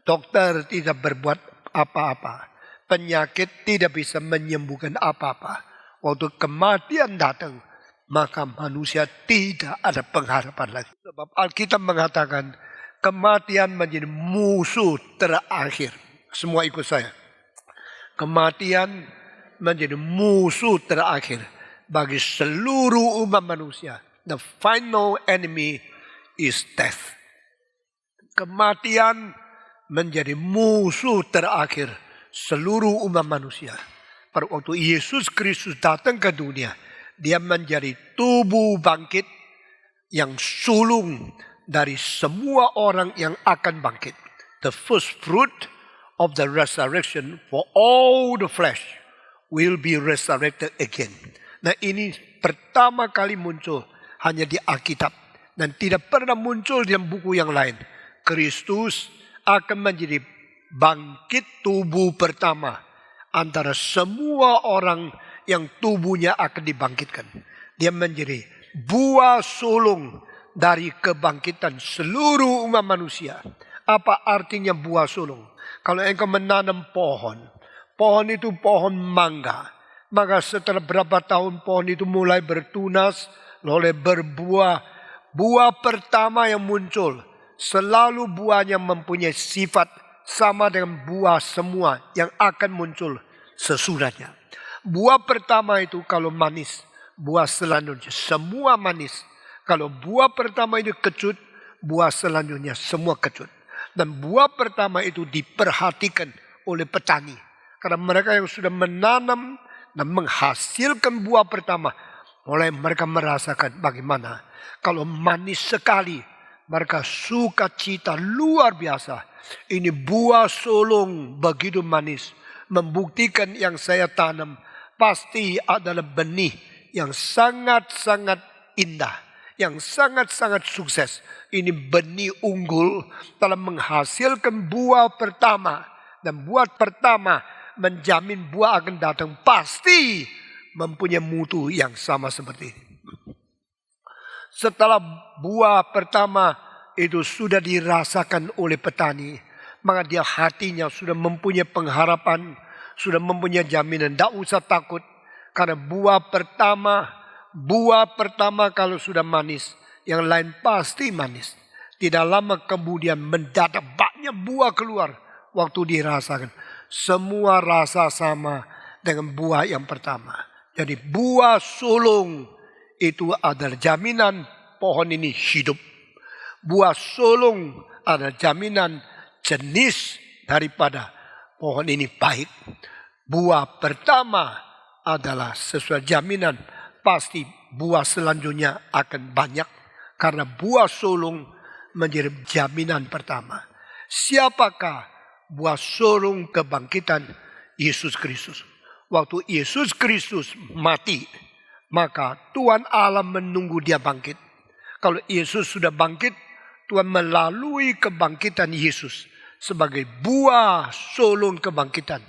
dokter tidak berbuat apa-apa. Penyakit tidak bisa menyembuhkan apa-apa. Waktu kematian datang, maka manusia tidak ada pengharapan lagi. Sebab Alkitab mengatakan kematian menjadi musuh terakhir. Semua ikut saya. Kematian menjadi musuh terakhir bagi seluruh umat manusia. The final enemy is death. Kematian menjadi musuh terakhir seluruh umat manusia. Pada waktu Yesus Kristus datang ke dunia, dia menjadi tubuh bangkit yang sulung dari semua orang yang akan bangkit. The first fruit of the resurrection for all the flesh will be resurrected again. Nah ini pertama kali muncul hanya di Alkitab dan tidak pernah muncul di buku yang lain. Kristus akan menjadi bangkit tubuh pertama antara semua orang yang tubuhnya akan dibangkitkan. Dia menjadi buah sulung dari kebangkitan seluruh umat manusia. Apa artinya buah sulung? Kalau engkau menanam pohon, pohon itu pohon mangga. Maka setelah berapa tahun pohon itu mulai bertunas, lalu berbuah. Buah pertama yang muncul, selalu buahnya mempunyai sifat sama dengan buah semua yang akan muncul sesudahnya. Buah pertama itu kalau manis, buah selanjutnya semua manis. Kalau buah pertama itu kecut, buah selanjutnya semua kecut. Dan buah pertama itu diperhatikan oleh petani. Karena mereka yang sudah menanam dan menghasilkan buah pertama, mulai mereka merasakan bagaimana. Kalau manis sekali, mereka sukacita luar biasa. Ini buah sulung begitu manis. Membuktikan yang saya tanam pasti adalah benih yang sangat-sangat indah, yang sangat-sangat sukses. Ini benih unggul dalam menghasilkan buah pertama. Dan buah pertama menjamin buah akan datang pasti mempunyai mutu yang sama seperti ini. Setelah buah pertama itu sudah dirasakan oleh petani, maka dia hatinya sudah mempunyai pengharapan, sudah mempunyai jaminan. Tidak usah takut karena buah pertama kalau sudah manis, yang lain pasti manis. Tidak lama kemudian mendadak banyak buah keluar waktu dirasakan. Semua rasa sama dengan buah yang pertama. Jadi buah sulung itu adalah jaminan pohon ini hidup. Buah sulung adalah jaminan jenis daripada pohon ini baik. Buah pertama adalah sesuai jaminan pasti buah selanjutnya akan banyak. Karena buah sulung menjadi jaminan pertama. Siapakah buah sulung kebangkitan? Yesus Kristus. Waktu Yesus Kristus mati, maka Tuhan Allah menunggu dia bangkit. Kalau Yesus sudah bangkit, Tuhan melalui kebangkitan Yesus sebagai buah sulung kebangkitan,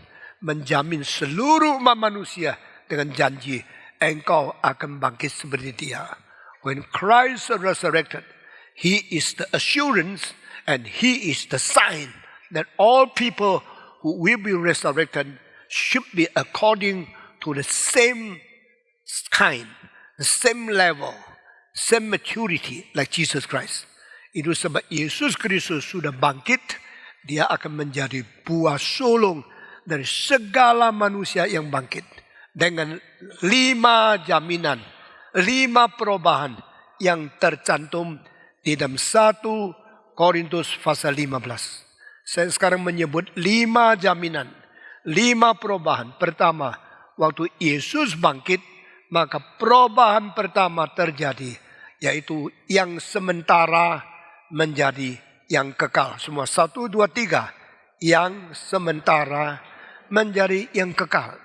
menjamin seluruh umat manusia dengan janji engkau akan bangkit seperti dia. When Christ resurrected, he is the assurance and he is the sign that all people who will be resurrected should be according to the same kind, the same level, same maturity like Jesus Christ. Itu sebab Yesus Kristus sudah bangkit, dia akan menjadi buah sulung dari segala manusia yang bangkit. Dengan 5 jaminan, 5 perubahan yang tercantum di dalam 1 Korintus pasal 15. Saya sekarang menyebut 5 jaminan, 5 perubahan. Pertama, waktu Yesus bangkit, maka perubahan pertama terjadi, yaitu yang sementara menjadi yang kekal. Semua 1, 2, 3. Yang sementara menjadi yang kekal.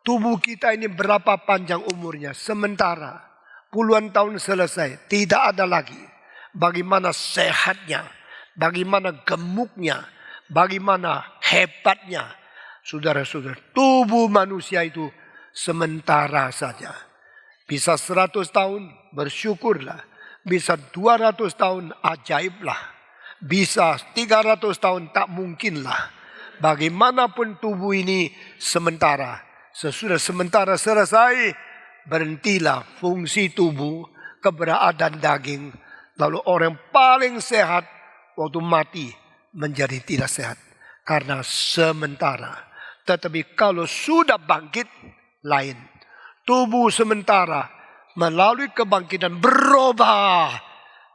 Tubuh kita ini berapa panjang umurnya? Sementara. Puluhan tahun selesai. Tidak ada lagi. Bagaimana sehatnya. Bagaimana gemuknya. Bagaimana hebatnya. Saudara-saudara, tubuh manusia itu sementara saja. Bisa 100 tahun, bersyukurlah. Bisa 200 tahun, ajaiblah. Bisa 300 tahun, tak mungkinlah. Bagaimanapun tubuh ini sementara. Sesudah sementara selesai, berhentilah fungsi tubuh, keberadaan daging. Lalu orang paling sehat waktu mati menjadi tidak sehat. Karena sementara. Tetapi kalau sudah bangkit, lain. Tubuh sementara melalui kebangkitan berubah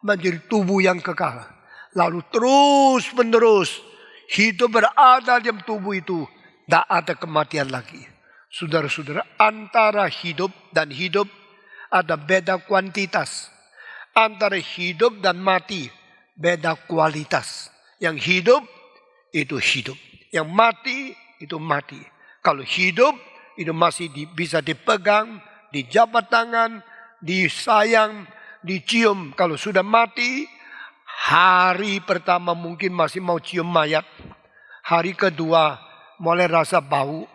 menjadi tubuh yang kekal. Lalu terus menerus hidup berada dalam tubuh itu. Tak ada kematian lagi. Saudara-saudara, antara hidup dan hidup ada beda kuantitas. Antara hidup dan mati beda kualitas. Yang hidup itu hidup. Yang mati itu mati. Kalau hidup itu masih bisa dipegang, dijabat tangan, disayang, dicium. Kalau sudah mati, hari pertama mungkin masih mau cium mayat. Hari kedua mulai rasa bau.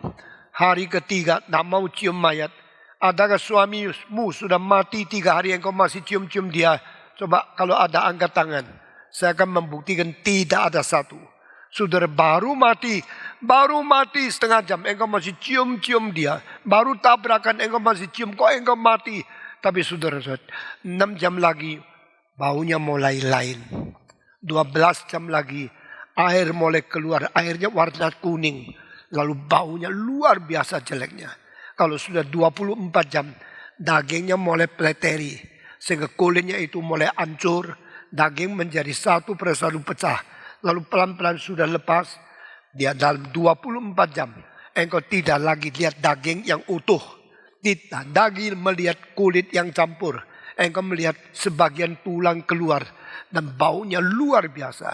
Hari ketiga tak mau cium mayat. Adakah suamimu sudah mati 3 hari engkau masih cium-cium dia? Coba kalau ada angkat tangan. Saya akan membuktikan tidak ada satu. Saudara baru mati setengah jam, engkau masih cium-cium dia. Baru tabrakan, engkau masih cium, kok engkau mati. Tapi saudara, 6 jam lagi, baunya mulai lain. 12 jam lagi, air mulai keluar, airnya warna kuning. Lalu baunya luar biasa jeleknya. Kalau sudah 24 jam, dagingnya mulai peleteri. Sehingga kulitnya itu mulai hancur, daging menjadi satu persatu pecah. Lalu pelan-pelan sudah lepas, dia dalam 24 jam. Engkau tidak lagi lihat daging yang utuh. Tidak lagi melihat kulit yang campur. Engkau melihat sebagian tulang keluar. Dan baunya luar biasa.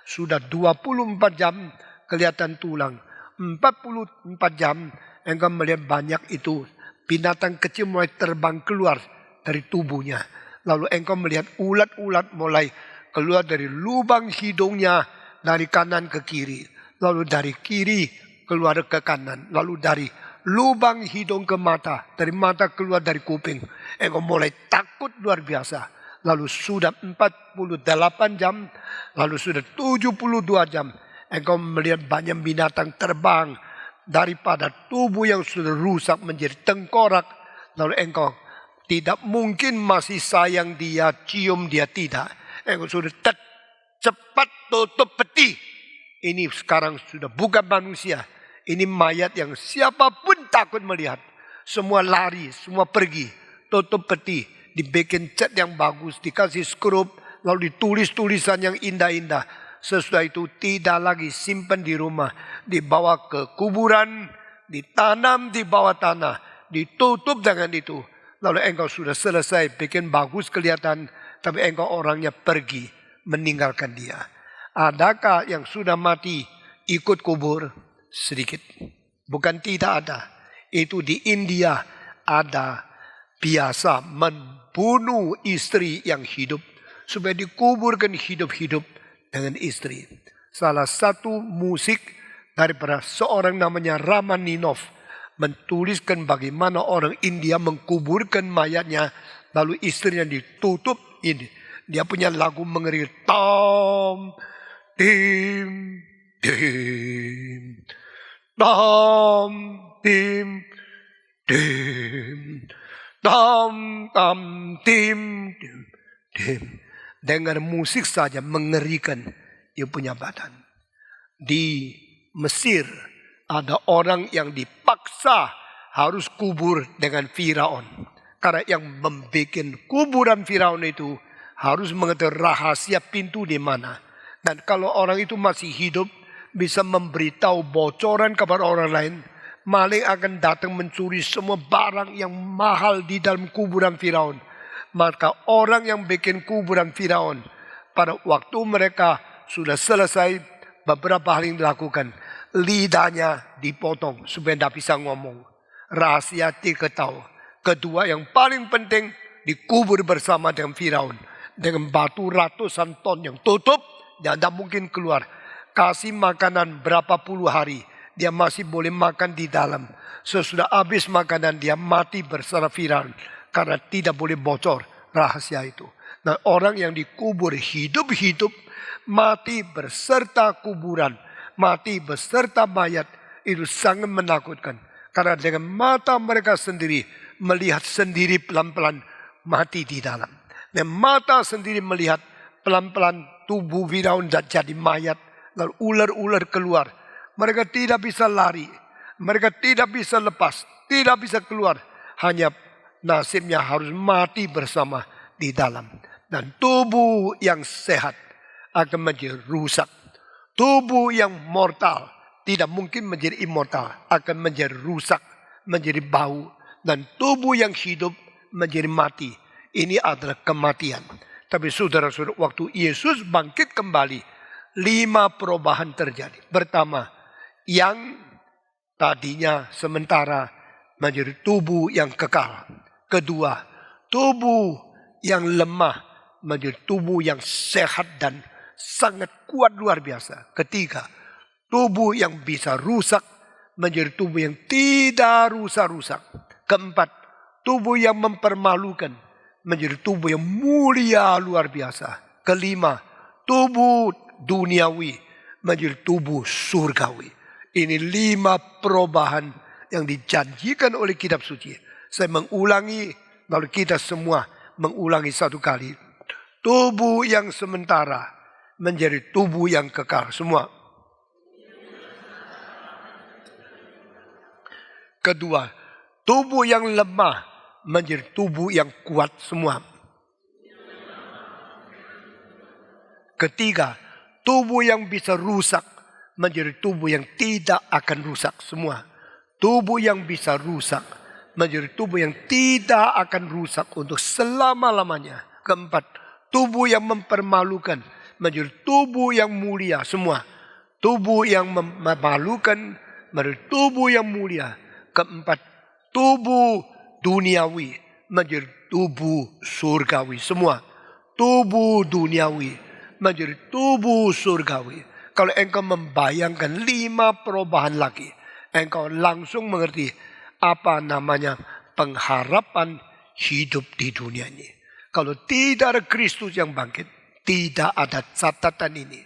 Sudah 24 jam kelihatan tulang. 44 jam engkau melihat banyak itu. Binatang kecil mulai terbang keluar dari tubuhnya. Lalu engkau melihat ulat-ulat mulai keluar dari lubang hidungnya. Dari kanan ke kiri. Lalu dari kiri keluar ke kanan. Lalu dari lubang hidung ke mata. Dari mata keluar dari kuping. Engkau mulai takut luar biasa. Lalu sudah 48 jam. Lalu sudah 72 jam. Engkau melihat banyak binatang terbang. Daripada tubuh yang sudah rusak menjadi tengkorak. Lalu engkau tidak mungkin masih sayang dia, cium dia, tidak. Engkau sudah cepat tutup peti. Ini sekarang sudah bukan manusia. Ini mayat yang siapapun takut melihat. Semua lari, semua pergi. Tutup peti. Dibikin cat yang bagus. Dikasih skrup. Lalu ditulis tulisan yang indah-indah. Sesudah itu tidak lagi simpan di rumah. Dibawa ke kuburan. Ditanam di bawah tanah. Ditutup dengan itu. Lalu engkau sudah selesai bikin bagus kelihatan. Tapi engkau orangnya pergi. Meninggalkan dia. Adakah yang sudah mati ikut kubur? Sedikit. Bukan tidak ada. Itu di India ada biasa membunuh istri yang hidup. Supaya dikuburkan hidup-hidup dengan istri. salah satu musik daripada seorang namanya Rachmaninov menuliskan bagaimana orang India mengkuburkan mayatnya, lalu istrinya ditutup. Ini dia punya lagu mengeri, tam tim tim tam tim tim tam tam tim tim tim. Dengar musik saja mengerikan dia punya badan. Di Mesir ada orang yang dipaksa harus kubur dengan Firaun. Karena yang membuat kuburan Firaun itu harus mengetahui rahasia pintu di mana. Dan kalau orang itu masih hidup, bisa memberitahu bocoran kepada orang lain, maling akan datang mencuri semua barang yang mahal di dalam kuburan Firaun. Maka orang yang bikin kuburan Firaun, pada waktu mereka sudah selesai, beberapa hal yang dilakukan, lidahnya dipotong supaya tidak bisa ngomong. Rahasia diketahui. Kedua yang paling penting, dikubur bersama dengan Firaun. Dengan batu ratusan ton yang tutup, dan tidak mungkin keluar. Kasih makanan berapa puluh hari, dia masih boleh makan di dalam. Sesudah habis makanan, dia mati bersama Firaun. Karena tidak boleh bocor rahasia itu. Nah, orang yang dikubur hidup-hidup, mati beserta kuburan, mati beserta mayat, itu sangat menakutkan. Karena dengan mata mereka sendiri, melihat sendiri pelan-pelan mati di dalam. Dan mata sendiri melihat pelan-pelan tubuh Firaun jadi mayat, lalu ular-ular keluar. Mereka tidak bisa lari, mereka tidak bisa lepas, tidak bisa keluar. Hanya nasibnya harus mati bersama di dalam. Dan tubuh yang sehat akan menjadi rusak. Tubuh yang mortal tidak mungkin menjadi immortal, akan menjadi rusak, menjadi bau. Dan tubuh yang hidup menjadi mati. Ini adalah kematian. Tapi saudara-saudara, waktu Yesus bangkit kembali, 5 perubahan terjadi. Pertama, yang tadinya sementara menjadi tubuh yang kekal. Kedua, tubuh yang lemah menjadi tubuh yang sehat dan sangat kuat luar biasa. Ketiga, tubuh yang bisa rusak menjadi tubuh yang tidak rusak-rusak. Keempat, tubuh yang mempermalukan menjadi tubuh yang mulia luar biasa. Kelima, tubuh duniawi menjadi tubuh surgawi. Ini 5 perubahan yang dijanjikan oleh kitab suci. Saya mengulangi, lalu kita semua mengulangi satu kali. Tubuh yang sementara menjadi tubuh yang kekal. Semua. Kedua, tubuh yang lemah menjadi tubuh yang kuat. Semua. Ketiga, tubuh yang bisa rusak menjadi tubuh yang tidak akan rusak. Semua. Tubuh yang bisa rusak menjadi tubuh yang tidak akan rusak untuk selama-lamanya. Keempat, tubuh yang mempermalukan menjadi tubuh yang mulia. Semua. Tubuh yang memalukan menjadi tubuh yang mulia. Keempat, tubuh duniawi menjadi tubuh surgawi. Semua. Tubuh duniawi menjadi tubuh surgawi. Kalau engkau membayangkan 5 perubahan lagi, engkau langsung mengerti apa namanya pengharapan hidup di dunia ini. Kalau tidak ada Kristus yang bangkit, tidak ada catatan ini,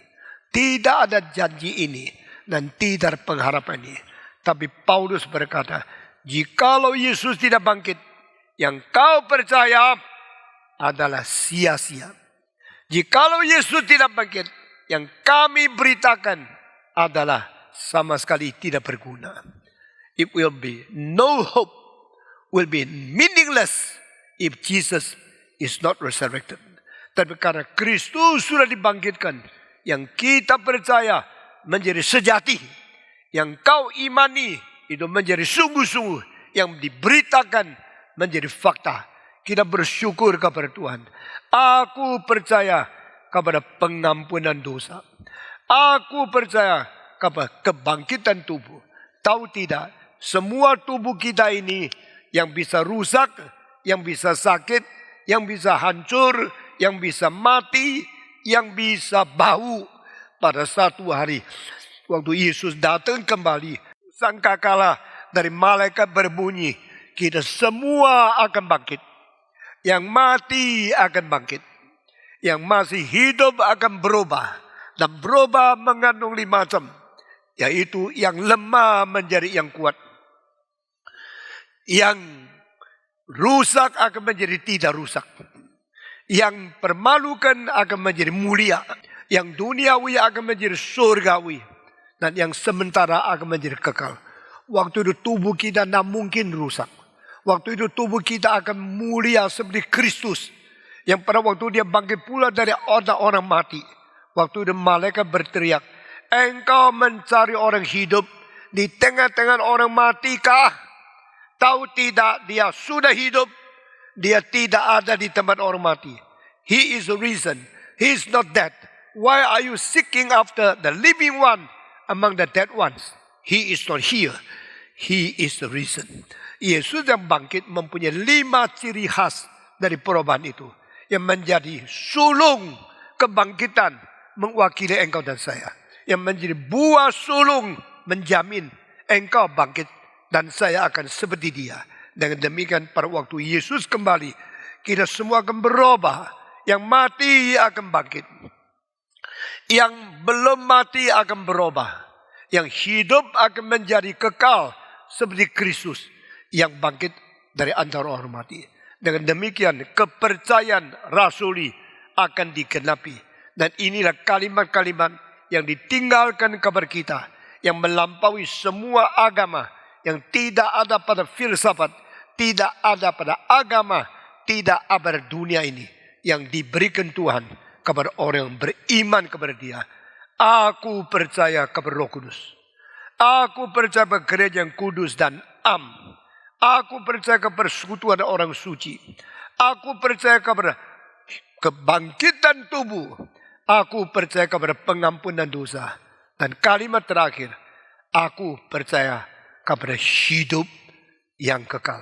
tidak ada janji ini, dan tidak ada pengharapan ini. Tapi Paulus berkata, jikalau Yesus tidak bangkit, yang kau percaya adalah sia-sia. Jikalau Yesus tidak bangkit, yang kami beritakan adalah sama sekali tidak berguna. It will be no hope, will be meaningless if Jesus is not resurrected. Tapi karena Kristus sudah dibangkitkan, yang kita percaya menjadi sejati, yang kau imani itu menjadi sungguh-sungguh, yang diberitakan menjadi fakta. Kita bersyukur kepada Tuhan. Aku percaya kepada pengampunan dosa. Aku percaya kepada kebangkitan tubuh. Tahu tidak, semua tubuh kita ini yang bisa rusak, yang bisa sakit, yang bisa hancur, yang bisa mati, yang bisa bau. pada satu hari waktu Yesus datang kembali, sangkakala dari malaikat berbunyi, kita semua akan bangkit. Yang mati akan bangkit. Yang masih hidup akan berubah. Dan berubah mengandung 5 macam. Yaitu yang lemah menjadi yang kuat. Yang rusak akan menjadi tidak rusak. Yang permalukan akan menjadi mulia. Yang duniawi akan menjadi surgawi. Dan yang sementara akan menjadi kekal. Waktu itu tubuh kita tidak mungkin rusak. Waktu itu tubuh kita akan mulia seperti Kristus. Yang pada waktu dia bangkit pula dari orang mati. Waktu itu malaikat berteriak, engkau mencari orang hidup di tengah-tengah orang mati kah? Tahu tidak, dia sudah hidup. Dia tidak ada di tempat orang mati. He is the reason. He is not dead. Why are you seeking after the living one among the dead ones? He is not here. He is the reason. Yesus yang bangkit mempunyai 5 ciri khas dari perubahan itu. Yang menjadi sulung kebangkitan mewakili engkau dan saya. Yang menjadi buah sulung menjamin engkau bangkit dan saya akan seperti dia. Dengan demikian pada waktu Yesus kembali, kita semua akan berubah. Yang mati akan bangkit. Yang belum mati akan berubah. Yang hidup akan menjadi kekal seperti Kristus yang bangkit dari antara orang mati. Dengan demikian kepercayaan rasuli akan digenapi. Dan inilah kalimat-kalimat yang ditinggalkan kepada kita. Yang melampaui semua agama. Yang tidak ada pada filsafat. Tidak ada pada agama. Tidak ada pada dunia ini. Yang diberikan Tuhan kepada orang yang beriman kepada dia. Aku percaya kepada Roh Kudus. Aku percaya kepada gereja yang kudus dan am. Aku percaya kepada persekutuan orang suci. Aku percaya kepada kebangkitan tubuh. Aku percaya kepada pengampunan dosa. Dan kalimat terakhir, aku percaya kepada hidup yang kekal.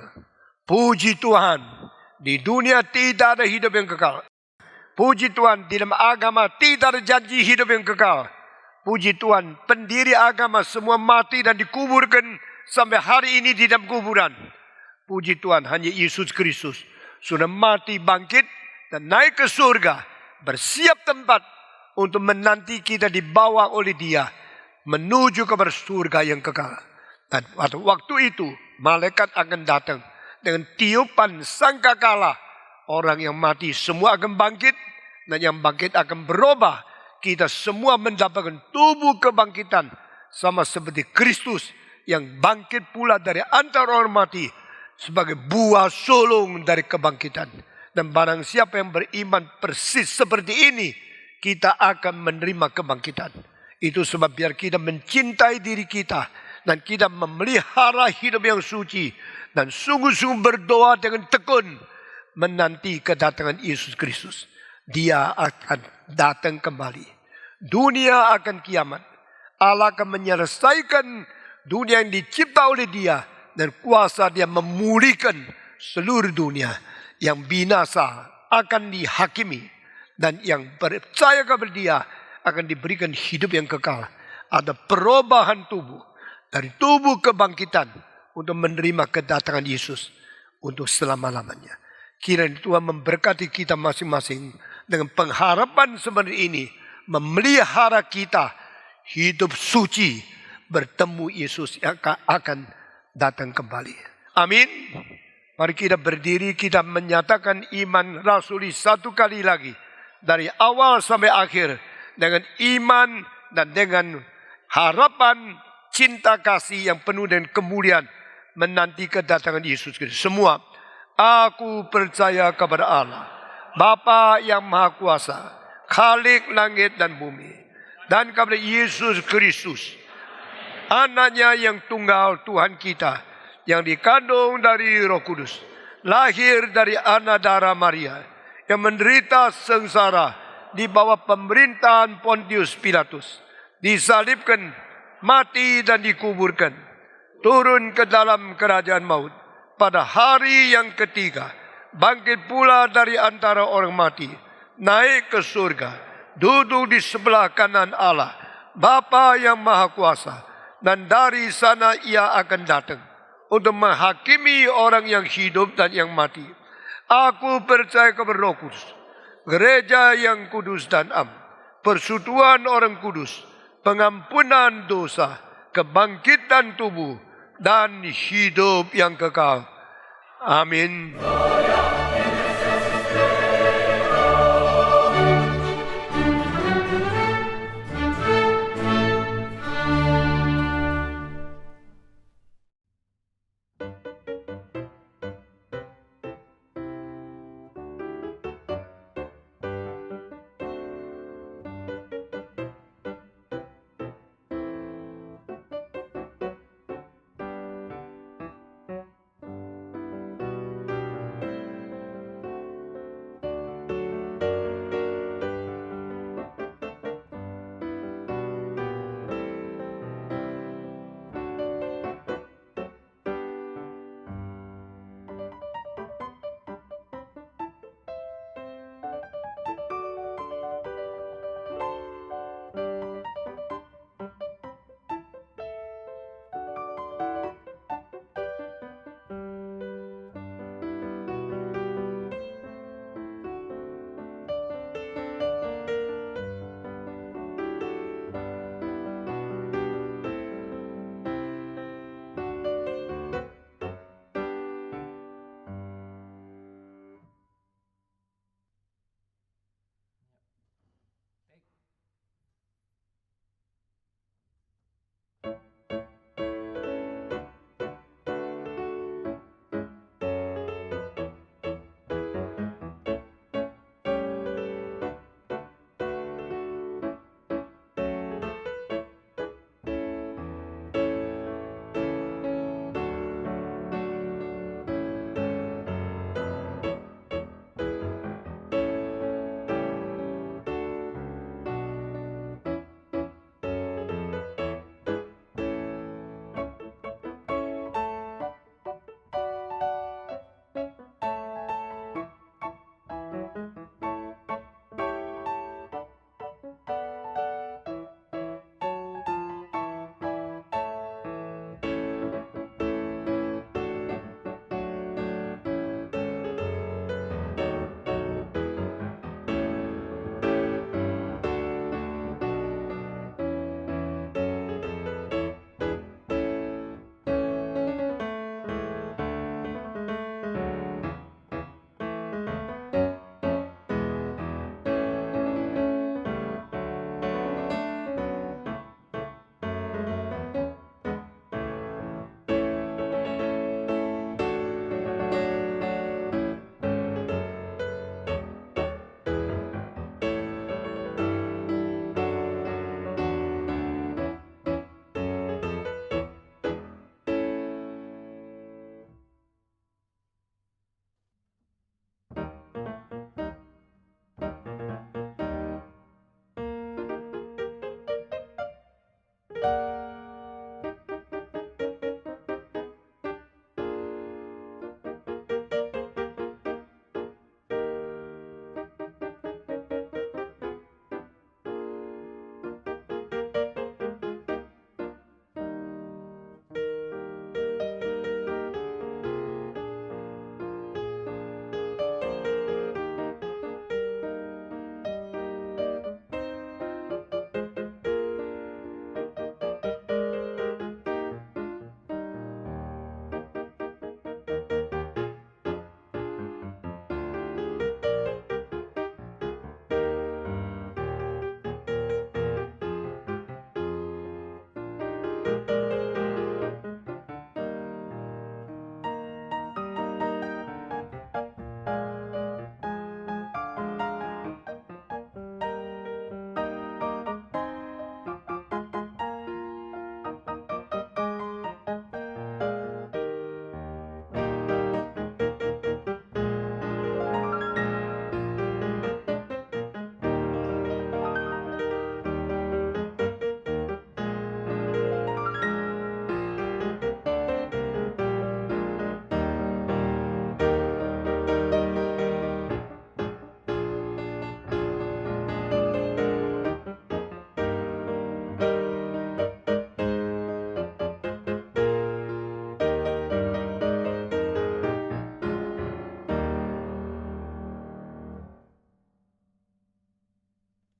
Puji Tuhan, di dunia tidak ada hidup yang kekal. Puji Tuhan, di dalam agama tidak ada janji hidup yang kekal. Puji Tuhan, pendiri agama semua mati dan dikuburkan sampai hari ini di dalam kuburan. Puji Tuhan, hanya Yesus Kristus sudah mati, bangkit dan naik ke surga. Bersiap tempat untuk menanti kita dibawa oleh dia menuju kepada surga yang kekal. Dan pada waktu itu malaikat akan datang dengan tiupan sangkakala. Orang yang mati semua akan bangkit dan yang bangkit akan berubah. Kita semua mendapatkan tubuh kebangkitan sama seperti Kristus yang bangkit pula dari antara orang mati sebagai buah sulung dari kebangkitan. Dan barang siapa yang beriman persis seperti ini, kita akan menerima kebangkitan. Itu sebab biar kita mencintai diri kita dan kita memelihara hidup yang suci dan sungguh-sungguh berdoa dengan tekun menanti kedatangan Yesus Kristus. Dia akan datang kembali. Dunia akan kiamat. Allah akan menyelesaikan dunia yang dicipta oleh dia. Dan kuasa dia memulihkan seluruh dunia. Yang binasa akan dihakimi. Dan yang percaya kepada dia akan diberikan hidup yang kekal. Ada perubahan tubuh. Dari tubuh kebangkitan. Untuk menerima kedatangan Yesus. Untuk selama-lamanya. Kiranya Tuhan memberkati kita masing-masing dengan pengharapan seperti ini. Memelihara kita hidup suci bertemu Yesus yang akan datang kembali. Amin. Mari kita berdiri, kita menyatakan iman rasuli satu kali lagi. Dari awal sampai akhir. Dengan iman dan dengan harapan cinta kasih yang penuh dengan kemuliaan. Menanti kedatangan Yesus Kristus. Semua. Aku percaya kepada Allah, Bapa yang Maha Kuasa, Khalik langit dan bumi, dan kepada Yesus Kristus, anaknya yang tunggal Tuhan kita, yang dikandung dari Roh Kudus, lahir dari anak darah Maria, yang menderita sengsara di bawah pemerintahan Pontius Pilatus, disalibkan, mati dan dikuburkan, turun ke dalam kerajaan maut. Pada hari yang ketiga, bangkit pula dari antara orang mati, naik ke surga, duduk di sebelah kanan Allah, Bapa yang Maha Kuasa, dan dari sana ia akan datang untuk menghakimi orang yang hidup dan yang mati. Aku percaya kepada Roh Kudus, gereja yang kudus dan am, persekutuan orang kudus, pengampunan dosa, kebangkitan tubuh, dan hidup yang kekal. Amin.